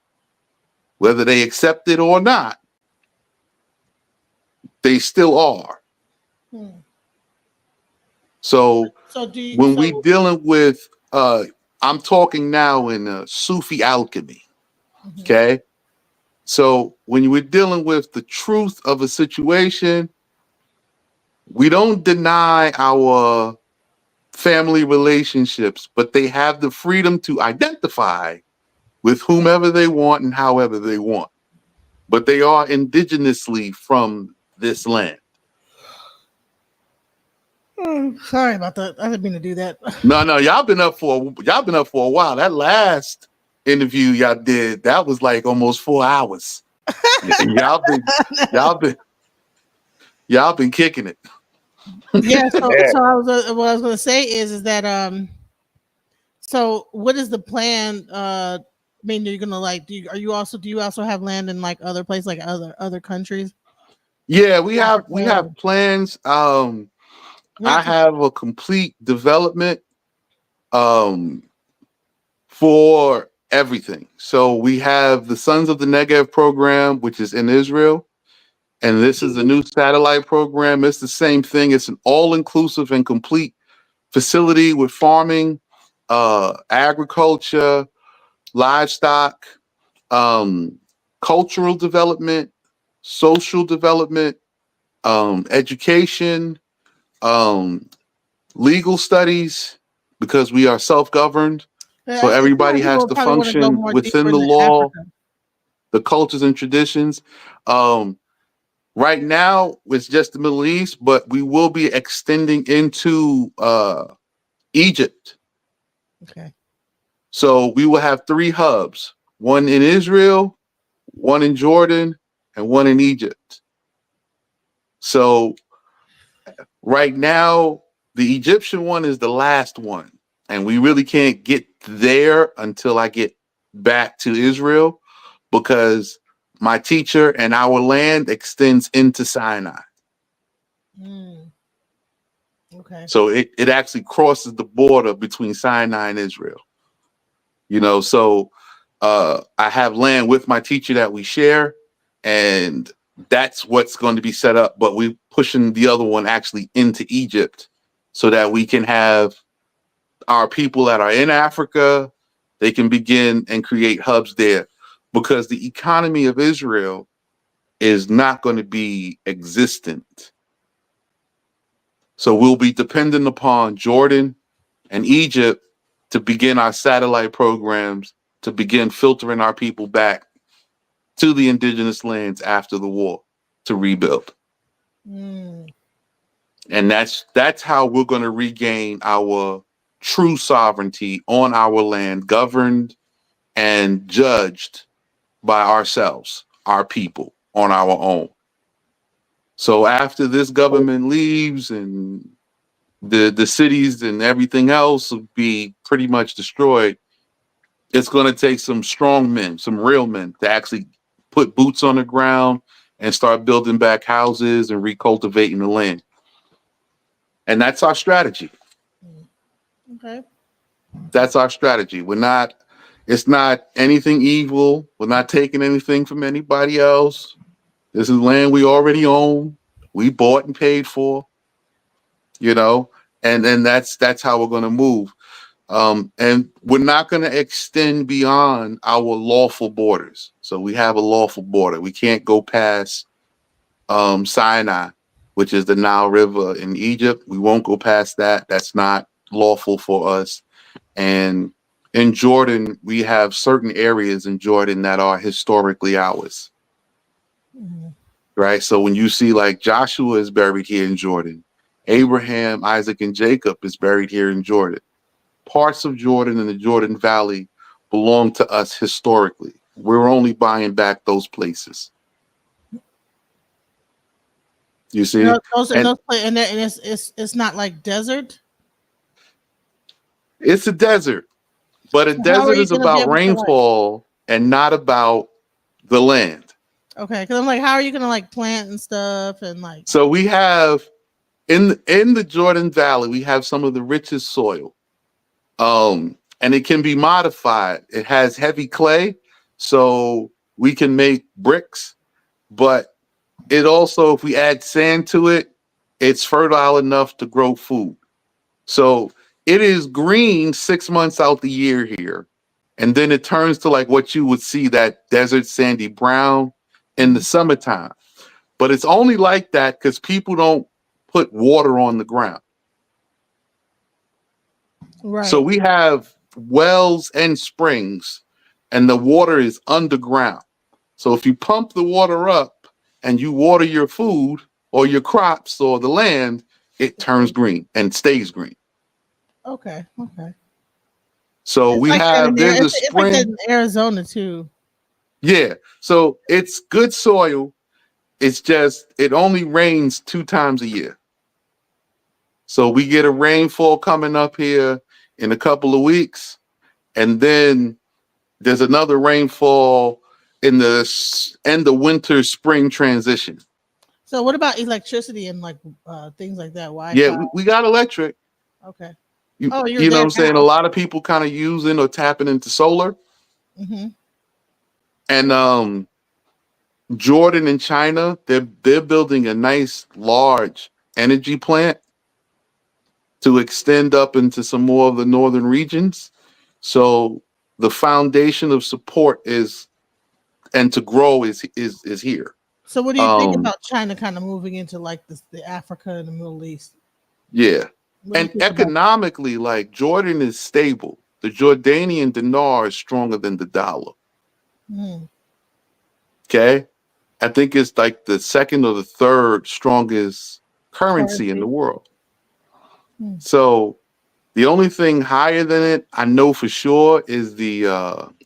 Whether they accept it or not, they still are. So when we dealing with, I'm talking now in Sufi alchemy, okay? So when we're dealing with the truth of a situation, we don't deny our family relationships, but they have the freedom to identify with whomever they want and however they want. But they are indigenously from this land. Sorry about that. I didn't mean to do that. No, y'all been up for a while. That last interview y'all did, that was like almost 4 hours. y'all been kicking it. Yeah. So what I was going to say is that so what is the plan? I mean, you're gonna like do you also have land in like other places, like other countries? Yeah, we have plans. I have a complete development for everything. So we have the Sons of the Nega program, which is in Israel. And this is a new satellite program. It's the same thing. It's an all-inclusive and complete facility with farming, agriculture, livestock, cultural development, social development, education, legal studies, because we are self-governed. So everybody has to function within the law, the cultures and traditions. Right now, it's just the Middle East, but we will be extending into Egypt. Okay. So we will have 3 hubs, one in Israel, one in Jordan, and one in Egypt. So right now, the Egyptian one is the last one, and we really can't get there until I get back to Israel, because my teacher and our land extends into Sinai. Okay. So it actually crosses the border between Sinai and Israel. You know, so I have land with my teacher that we share, and that's what's going to be set up. But we're pushing the other one actually into Egypt so that we can have our people that are in Africa, they can begin and create hubs there, because the economy of Israel is not going to be existent. So we'll be dependent upon Jordan and Egypt to begin our satellite programs, to begin filtering our people back to the indigenous lands after the war to rebuild. And that's how we're going to regain our true sovereignty on our land, governed and judged by ourselves, our people, on our own. So after this government leaves and the cities and everything else will be pretty much destroyed, it's going to take some strong men, some real men, to actually put boots on the ground and start building back houses and recultivating the land. And that's our strategy. Okay. That's our strategy. It's not anything evil. We're not taking anything from anybody else. This is land we already own. We bought and paid for, you know, and that's how we're going to move. And we're not going to extend beyond our lawful borders. So we have a lawful border. We can't go past Sinai, which is the Nile River in Egypt. We won't go past that. That's not lawful for us. And in Jordan, we have certain areas in Jordan that are historically ours. Right? So when you see like Joshua is buried here in Jordan, Abraham, Isaac, and Jacob is buried here in Jordan. Parts of Jordan and the Jordan Valley belong to us historically. We're only buying back those places. You see? And it's not like desert. It's a desert, but a desert is about rainfall and not about the land. Okay, because I'm like, how are you gonna like plant and stuff and like? So we have in the Jordan Valley, we have some of the richest soil. And it can be modified. It has heavy clay, so we can make bricks, but it also, if we add sand to it, it's fertile enough to grow food. So it is green 6 months out the year here. And then it turns to like what you would see, that desert sandy brown in the summertime. But it's only like that because people don't put water on the ground. Right. So we have wells and springs, and the water is underground. So if you pump the water up and you water your food or your crops or the land, it turns green and stays green. Okay. Okay. So It's we like have, there's a it's like that spring. in Arizona too. Yeah. So it's good soil. It's just, it only rains 2 times a year. So we get a rainfall coming up here in a couple of weeks. And then there's another rainfall in the end of winter, spring transition. So what about electricity and like things like that? Wi-Fi? Yeah, we got electric. Okay. You Oh, know what I'm saying? A lot of people kind of using or tapping into solar. Mm-hmm. And Jordan and China, they're building a nice large energy plant to extend up into some more of the northern regions. So the foundation of support is, and to grow is here. So what do you think about China kind of moving into like the Africa and the Middle East? Yeah. And economically, like Jordan is stable. The Jordanian dinar is stronger than the dollar. Mm. Okay. I think it's like the second or the third strongest currency in the world. Mm. So the only thing higher than it, I know for sure, is the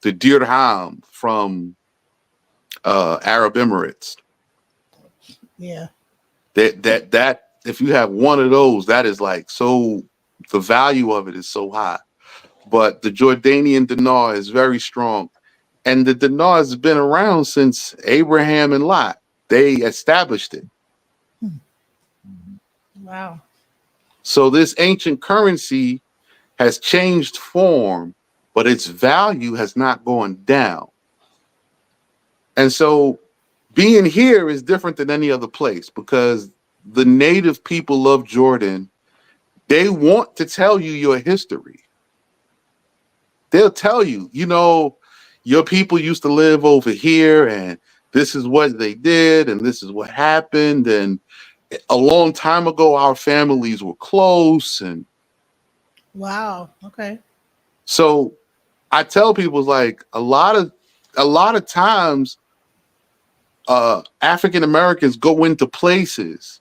dirham from Arab Emirates. Yeah. That if you have one of those, that is like, so the value of it is so high. But the Jordanian dinar is very strong. And the dinar has been around since Abraham and Lot. They established it. Wow. So this ancient currency has changed form, but its value has not gone down. And so being here is different than any other place because the native people of Jordan, they want to tell you your history. They'll tell you, you know, your people used to live over here and this is what they did and this is what happened. And a long time ago, our families were close. And wow. Okay. so I tell people, like, a lot of times African Americans go into places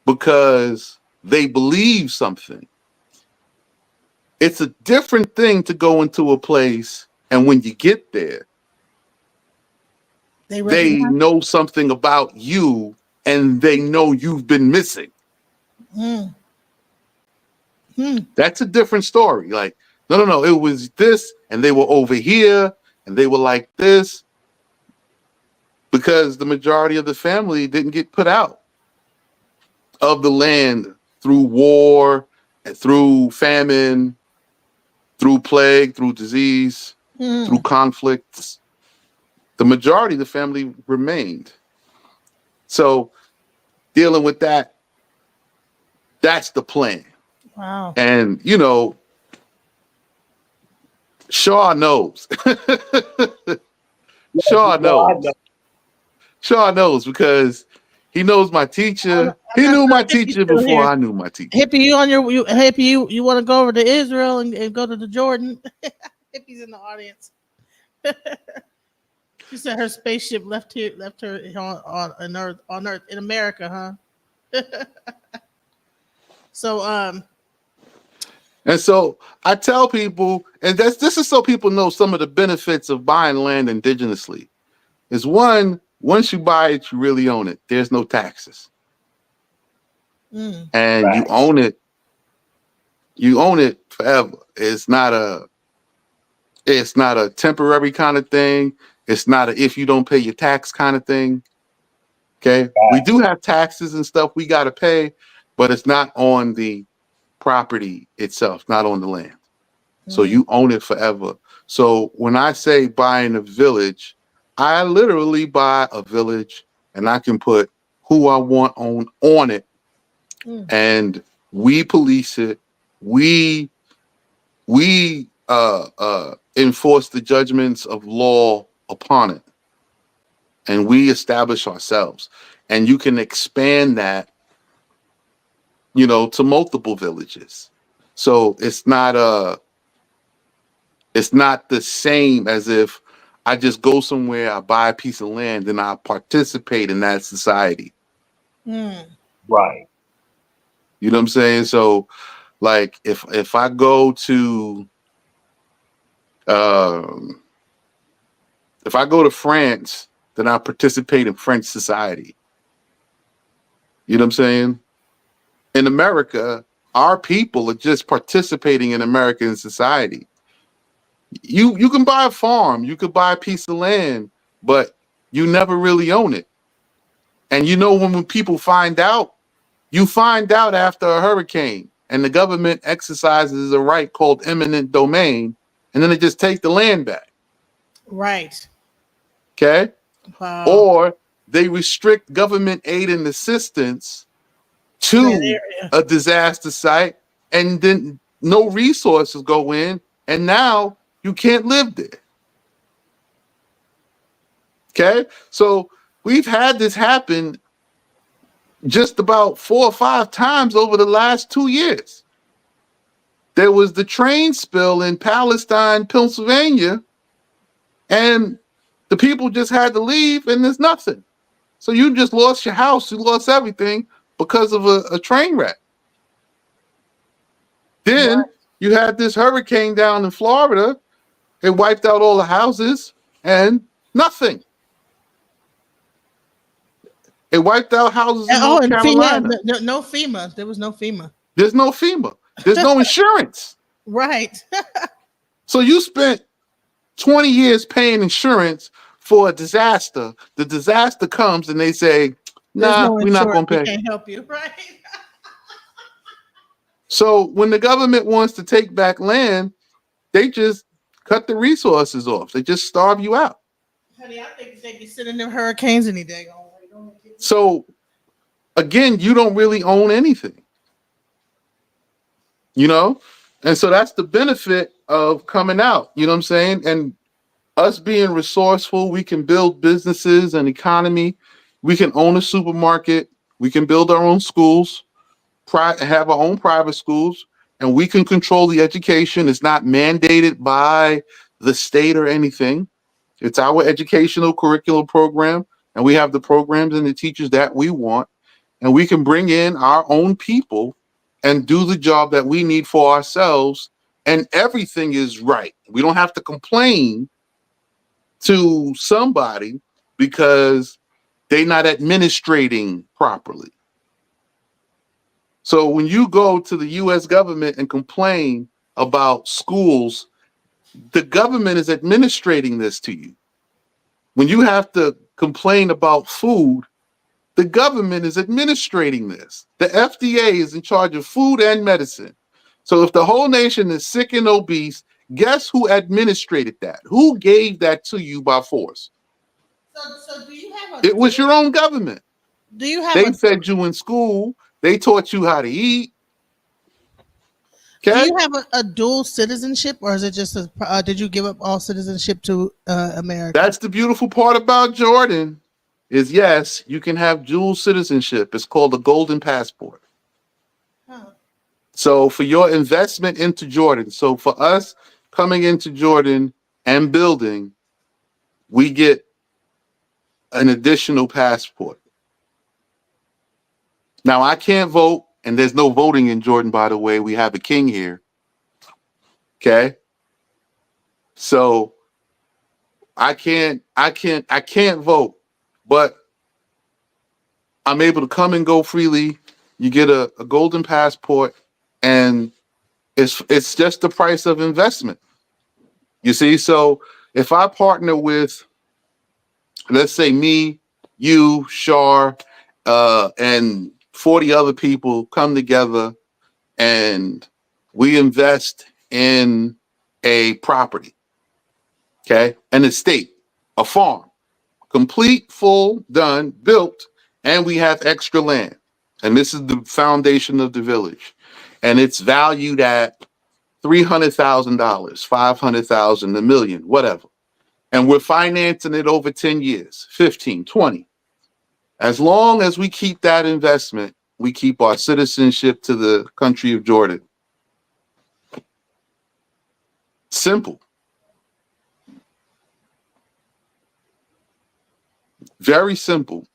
because they believe something. It's a different thing to go into a place and when you get there, they know something about you and they know you've been missing. Mm. That's a different story. Like, no, it was this and they were over here and they were like this, because the majority of the family didn't get put out of the land through war and through famine, through plague, through disease, through conflicts. The majority of the family remained. So dealing with that, that's the plan. Wow. And, you know, Shaw knows. Shaw knows. Shaw knows because he knows my teacher. He knew my teacher before I knew my teacher. Hippie, you on your Hippie, you want to go over to Israel and go to the Jordan? Hippie's in the audience. She said her spaceship left her on Earth in America, huh? So and so I tell people, and this is so people know some of the benefits of buying land indigenously. Is one, once you buy it, you really own it. There's no taxes. And you own it. You own it forever. It's not a temporary kind of thing. It's not a if you don't pay your tax kind of thing. Okay. We do have taxes and stuff we got to pay, but it's not on the property itself, not on the land. So you own it forever. So when I say buying a village, I literally buy a village and I can put who I want on it. And we police it. We enforce the judgments of law upon it. And we establish ourselves. And you can expand that, to multiple villages. So it's not the same as if I just go somewhere, I buy a piece of land, and I participate in that society. Right. You know what I'm saying? So, like, if I go to France, then I participate in French society. You know what I'm saying? In America, our people are just participating in American society. You can buy a farm, you could buy a piece of land, but you never really own it. And when people find out, you find out after a hurricane and the government exercises a right called eminent domain, and then they just take the land back. Right. Okay. Wow. Or they restrict government aid and assistance to a disaster site, and then no resources go in, and now you can't live there. Okay. So we've had this happen just about 4 or 5 times over the last 2 years. There was the train spill in Palestine, Pennsylvania, and the people just had to leave, and there's nothing. So you just lost your house, you lost everything because of a train wreck. Then you had this hurricane down in Florida. It wiped out all the houses and nothing. It wiped out houses in North Carolina. No FEMA. There was no FEMA. There's no FEMA. There's no insurance. Right. So you spent 20 years paying insurance for a disaster. The disaster comes and they say, nah, we're not going to pay. We can't help you. Right. So when the government wants to take back land, they just cut the resources off. They just starve you out. Honey, I think they be sitting in hurricanes any day. So again, you don't really own anything. And so that's the benefit of coming out. You know what I'm saying? And us being resourceful, we can build businesses and economy. We can own a supermarket. We can build our own schools, have our own private schools, and we can control the education. It's not mandated by the state or anything. It's our educational curriculum program, and we have the programs and the teachers that we want, and we can bring in our own people and do the job that we need for ourselves, and everything is right. We don't have to complain to somebody because they're not administrating properly. So when you go to the US government and complain about schools, the government is administrating this to you. When you have to complain about food, the government is administrating this. The FDA is in charge of food and medicine. So if the whole nation is sick and obese, guess who administrated that? Who gave that to you by force? So do you have It was your own government. Do you have They fed you in school. They taught you how to eat. Okay? Do you have a dual citizenship, or is it just did you give up all citizenship to America? That's the beautiful part about Jordan. Is yes, you can have dual citizenship. It's called a golden passport. Huh. So for your investment into Jordan, so for us coming into Jordan and building, we get an additional passport. Now I can't vote, and there's no voting in Jordan, by the way. We have a king here. Okay. So I can't vote. But I'm able to come and go freely. You get a golden passport, and it's just the price of investment. You see, so if I partner with let's say me, you, Shar, and 40 other people come together and we invest in a property, okay? An estate, a farm, complete, full, done, built, and we have extra land. And this is the foundation of the village. And it's valued at $300,000, 500,000, $1 million, whatever. And we're financing it over 10 years, 15, 20. As long as we keep that investment, we keep our citizenship to the country of Jordan. Simple. Very simple.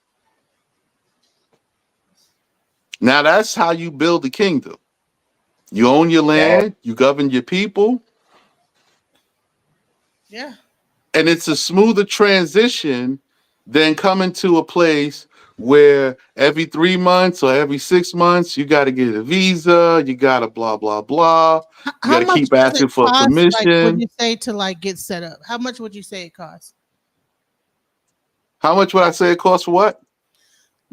Now that's how you build a kingdom. You own your land, you govern your people. Yeah. And it's a smoother transition than coming to a place where every 3 months or every 6 months, you got to get a visa, you got to blah, blah, blah. You got to keep asking for permission. Like, would you say to like get set up? How much would you say it costs? How much would I say it costs for what?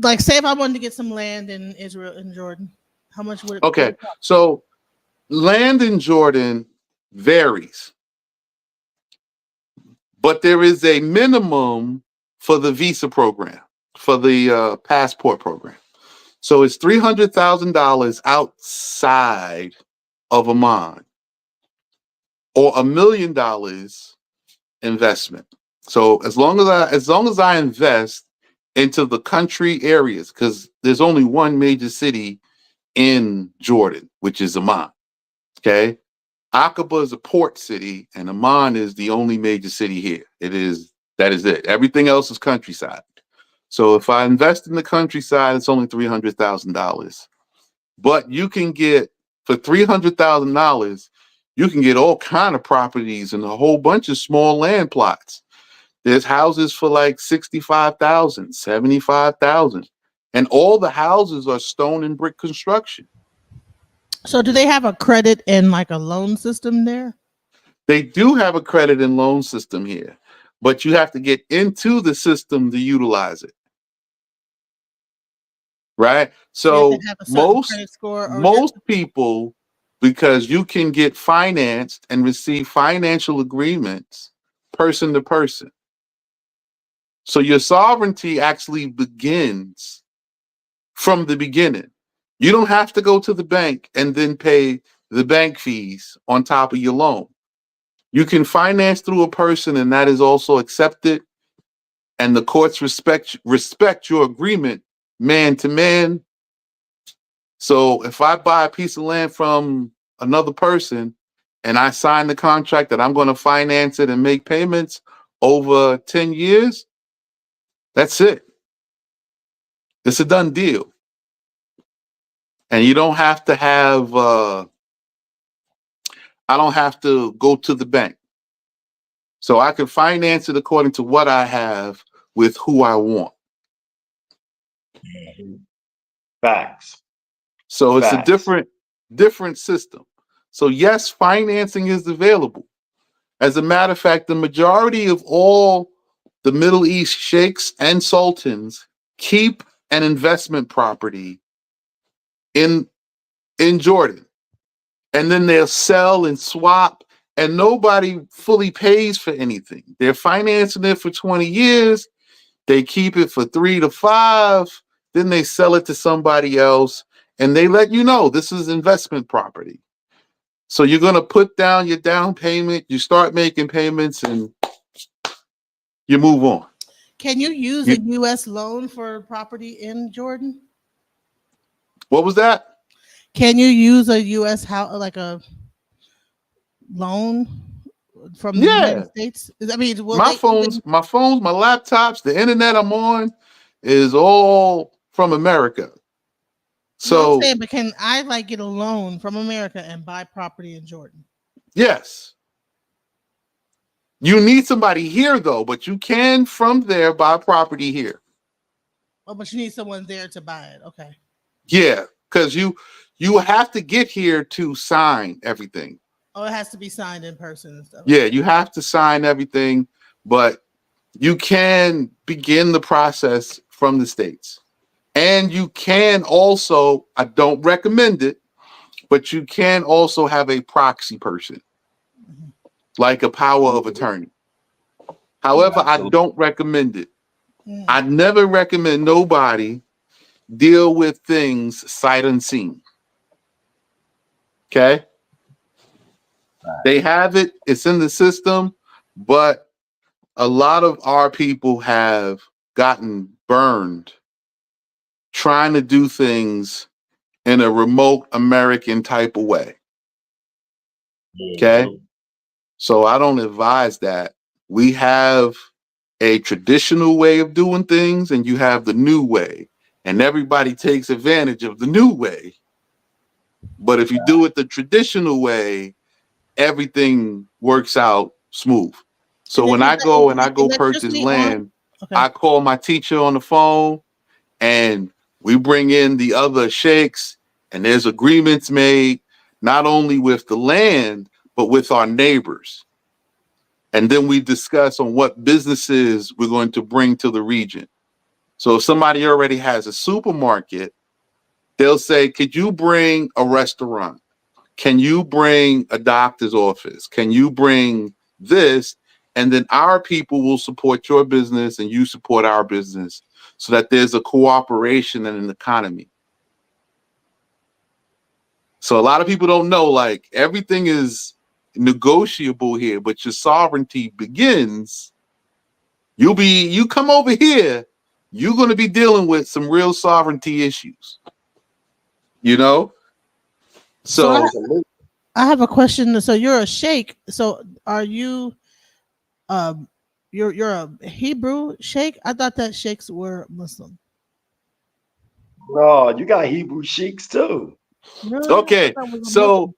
Like, say if I wanted to get some land in Israel and Jordan, how much would it Okay, so land in Jordan varies, but there is a minimum for the visa program, for the passport program. So it's $300,000 outside of Amman, or $1 million investment. So as long as I invest into the country areas, because there's only one major city in Jordan, which is Amman. Okay, Aqaba is a port city, and Amman is the only major city here. That is it. Everything else is countryside. So if I invest in the countryside, it's only $300,000. But you can get, for $300,000, you can get all kind of properties and a whole bunch of small land plots. There's houses for like 65,000, 75,000, and all the houses are stone and brick construction. So do they have a credit and like a loan system there? They do have a credit and loan system here, but you have to get into the system to utilize it. Right? So most people, because you can get financed and receive financial agreements person to person. So your sovereignty actually begins from the beginning. You don't have to go to the bank and then pay the bank fees on top of your loan. You can finance through a person, and that is also accepted. And the courts respect your agreement man to man. So if I buy a piece of land from another person and I sign the contract that I'm going to finance it and make payments over 10 years, that's it. It's a done deal. And you don't have to have, I don't have to go to the bank. So I can finance it according to what I have with who I want. Facts. So it's a different system. So yes, financing is available. As a matter of fact, the majority of all the Middle East sheikhs and sultans keep an investment property in Jordan. And then they'll sell and swap, and nobody fully pays for anything. They're financing it for 20 years. They keep it for 3 to 5. Then they sell it to somebody else, and they let you know this is investment property. So you're going to put down your down payment, you start making payments, and you move on. Can you use a U.S. loan for property in Jordan? What was that? Can you use a U.S. like a loan from the United States? I mean, my phones, my laptops, the internet I'm on is all from America. So I'm saying, but can I like get a loan from America and buy property in Jordan? Yes. You need somebody here though, but you can from there buy property here. Oh, but you need someone there to buy it. Okay. Yeah, because you have to get here to sign everything. Oh, it has to be signed in person and stuff. Yeah, you have to sign everything, but you can begin the process from the States. And you can also, I don't recommend it, but you can also have a proxy person, like a power of attorney. However, I don't recommend it. I never recommend nobody deal with things sight unseen. Okay? They have it, it's in the system, but a lot of our people have gotten burned trying to do things in a remote American type of way. Okay? So I don't advise that. We have a traditional way of doing things and you have the new way. And everybody takes advantage of the new way. But if you do it the traditional way, everything works out smooth. So when I go purchase land, I call my teacher on the phone and we bring in the other sheikhs and there's agreements made, not only with the land, but with our neighbors. And then we discuss on what businesses we're going to bring to the region. So if somebody already has a supermarket, they'll say, could you bring a restaurant? Can you bring a doctor's office? Can you bring this? And then our people will support your business and you support our business so that there's a cooperation and an economy. So a lot of people don't know, like, everything is negotiable here, but your sovereignty begins. You come over here, you're going to be dealing with some real sovereignty issues, you know? So I have a question. So you're a sheikh. So are you, you're a Hebrew sheikh? I thought that sheikhs were Muslim. No, you got Hebrew sheiks too. Really? Okay, so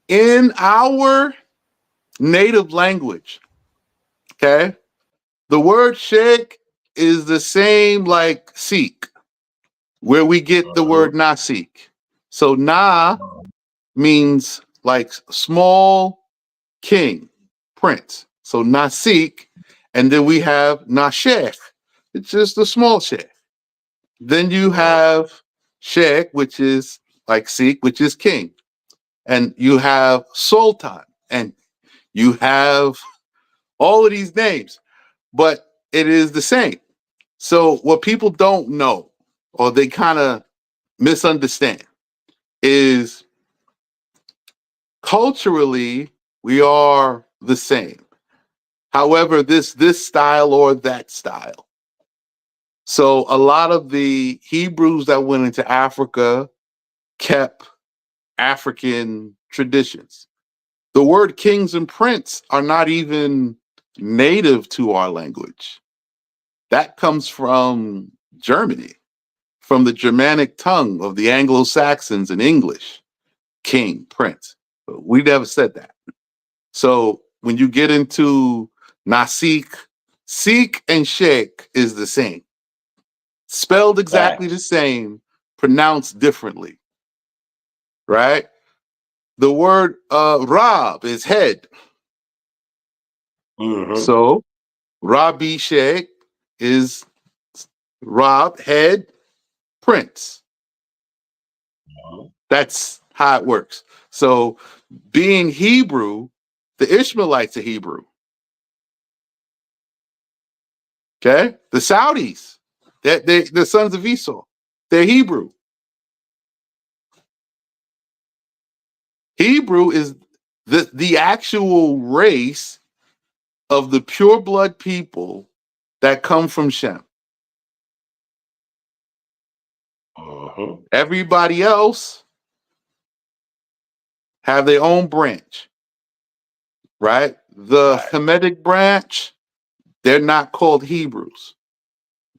in our native language, okay, the word sheikh is the same like Sikh, where we get the word Nasik. So Na means like small king, prince. So Nasik, and then we have Nashek. It's just a small sheikh. Then you have Sheikh, which is like Sikh, which is king. And you have Sultan, and you have all of these names, but it is the same. So what people don't know, or they kind of misunderstand, is culturally we are the same. However, this style or that style. So a lot of the Hebrews that went into Africa kept African traditions. The word kings and prince are not even native to our language. That comes from Germany, from the Germanic tongue of the Anglo-Saxons in English. King, prince. We never said that. So when you get into Nasik, Sikh and Sheikh is the same. Spelled exactly the same, pronounced differently. Right? The word Rab is head. So Rabby Sheikh is Rab, head, prince. That's how it works. So being Hebrew, the Ishmaelites are Hebrew. Okay? The Saudis, they the sons of Esau, they're Hebrew. Hebrew is the actual race of the pure blood people that come from Shem. Everybody else have their own branch, right? The Hamitic branch, they're not called Hebrews.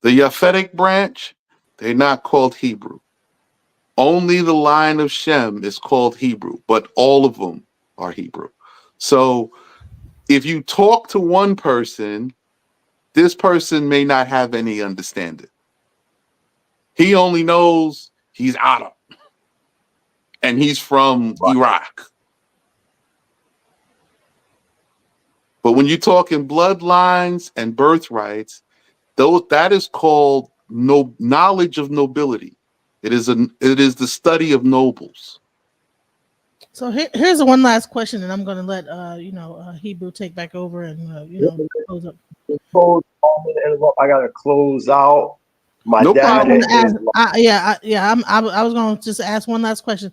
The Japhetic branch, they're not called Hebrew. Only the line of Shem is called Hebrew, but all of them are Hebrew. So if you talk to one person, this person may not have any understanding. He only knows he's Arab and he's from Iraq. But when you're talking bloodlines and birthrights, that is called knowledge of nobility. It is the study of nobles. So here's one last question, and I'm going to let Hebrew take back over and close up. I gotta close out. My No dad problem. is. I was going to just ask one last question.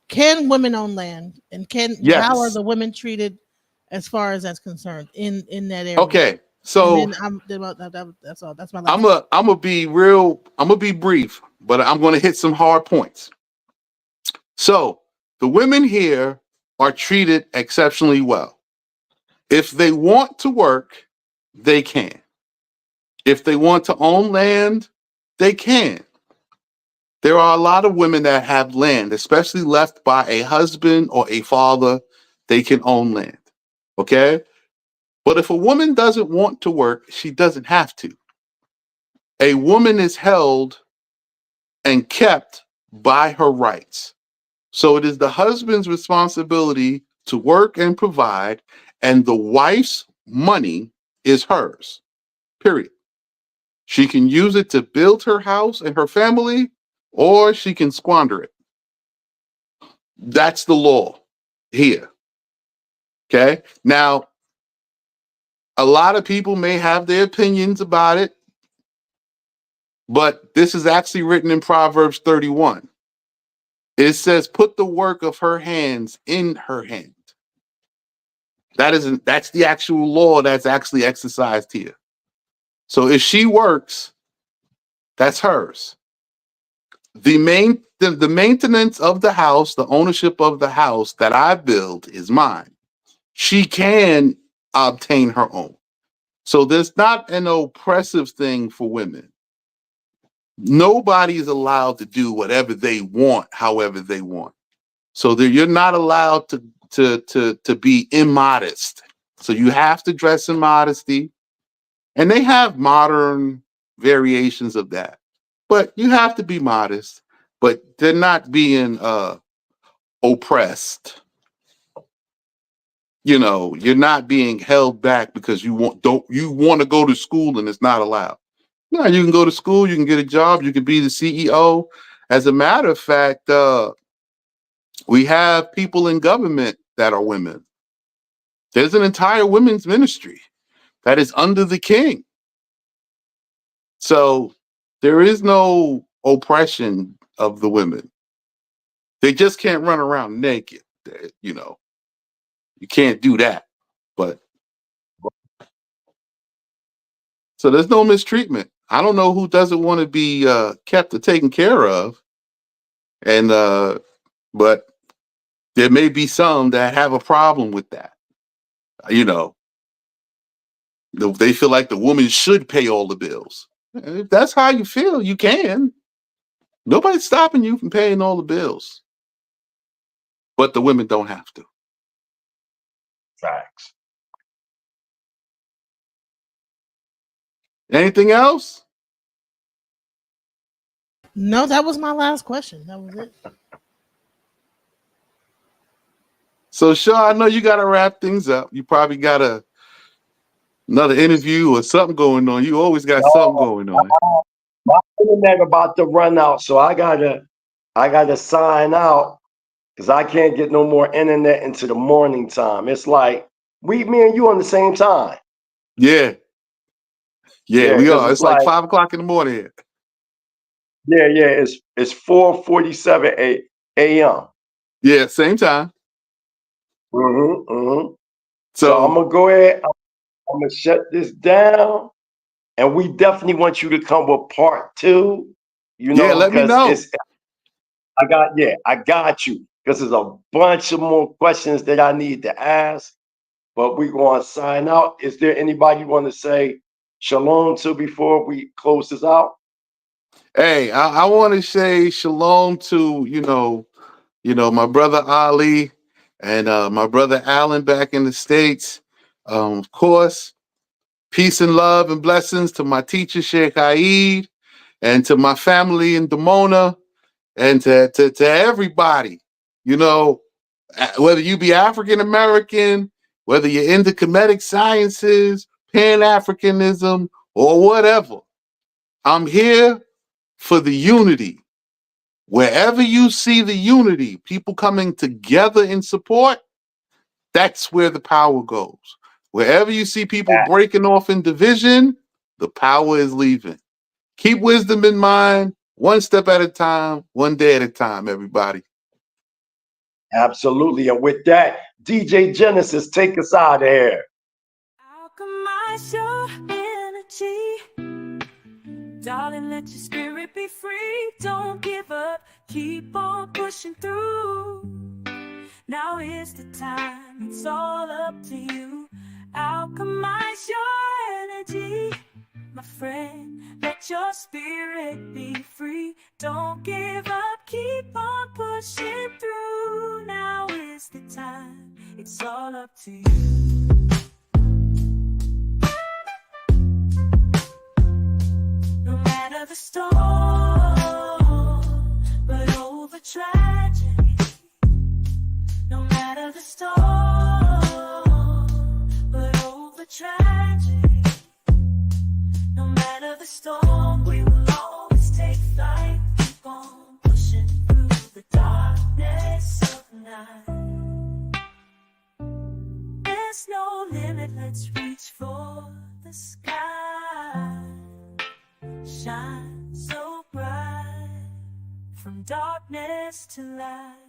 Can women own land, and Yes. how are the women treated as far as that's concerned in that area? Okay, so that's all. That's my last. I'm gonna be real. I'm gonna be brief, but I'm gonna hit some hard points. So the women here are treated exceptionally well. If they want to work, they can. If they want to own land, they can. There are a lot of women that have land, especially left by a husband or a father. They can own land. Okay. But if a woman doesn't want to work, she doesn't have to. A woman is held and kept by her rights. So it is the husband's responsibility to work and provide, and the wife's money is hers, period. She can use it to build her house and her family, or she can squander it. That's the law here. Okay. Now, a lot of people may have their opinions about it, but this is actually written in Proverbs 31. It says, put the work of her hands in her hand. That's the actual law that's actually exercised here. So if she works, that's hers. The maintenance of the house, the ownership of the house that I build is mine. She can obtain her own. So there's not an oppressive thing for women. Nobody is allowed to do whatever they want, however they want. So you're not allowed to be immodest. So you have to dress in modesty. And they have modern variations of that. But you have to be modest. But they're not being oppressed. You know, you're not being held back because you want to go to school and it's not allowed. No, you can go to school, you can get a job, you can be the CEO. As a matter of fact, we have people in government that are women. There's an entire women's ministry that is under the king. So there is no oppression of the women. They just can't run around naked. You know, you can't do that. But so there's no mistreatment. I don't know who doesn't want to be kept or taken care of. And but there may be some that have a problem with that. You know, they feel like the woman should pay all the bills. If that's how you feel, you can. Nobody's stopping you from paying all the bills. But the women don't have to. Facts. Anything else? No, that was my last question. That was it. So, Shaw, I know you got to wrap things up. You probably got another interview or something going on. You always got something going on. My internet about to run out, so I gotta sign out because I can't get no more internet into the morning time. It's like me and you on the same time. Yeah, we are. It's like 5 o'clock in the morning here. Yeah. It's 4:47 a.m. Yeah, same time. So I'm gonna go ahead. I'm gonna shut this down, and we definitely want you to come with part 2. You know, let me know. I got you. Because there's a bunch of more questions that I need to ask. But we're going to sign out. Is there anybody want to say shalom to before we close this out? Hey, I want to say shalom to, my brother Ali and my brother Alan back in the States. Of course, peace and love and blessings to my teacher, Sheikh, and to my family in Dimona, and to everybody, whether you be African American, whether you're into comedic sciences, Pan-Africanism, or whatever. I'm here for the unity. Wherever you see the unity, people coming together in support, that's where the power goes. Wherever you see people breaking off in division, the power is leaving. Keep wisdom in mind, one step at a time, one day at a time, everybody. Absolutely. And with that, DJ Genesis, take us out of here. Alchemize your energy. Darling, let your spirit be free. Don't give up. Keep on pushing through. Now is the time. It's all up to you. Alchemize your energy. My friend, let your spirit be free. Don't give up, keep on pushing through. Now is the time, it's all up to you. No matter the storm, but over tragedy. No matter the storm, but over tragedy. No matter the storm, we will always take flight. Keep on pushing through the darkness of night. There's no limit, let's reach for the sky. Shine so bright, from darkness to light.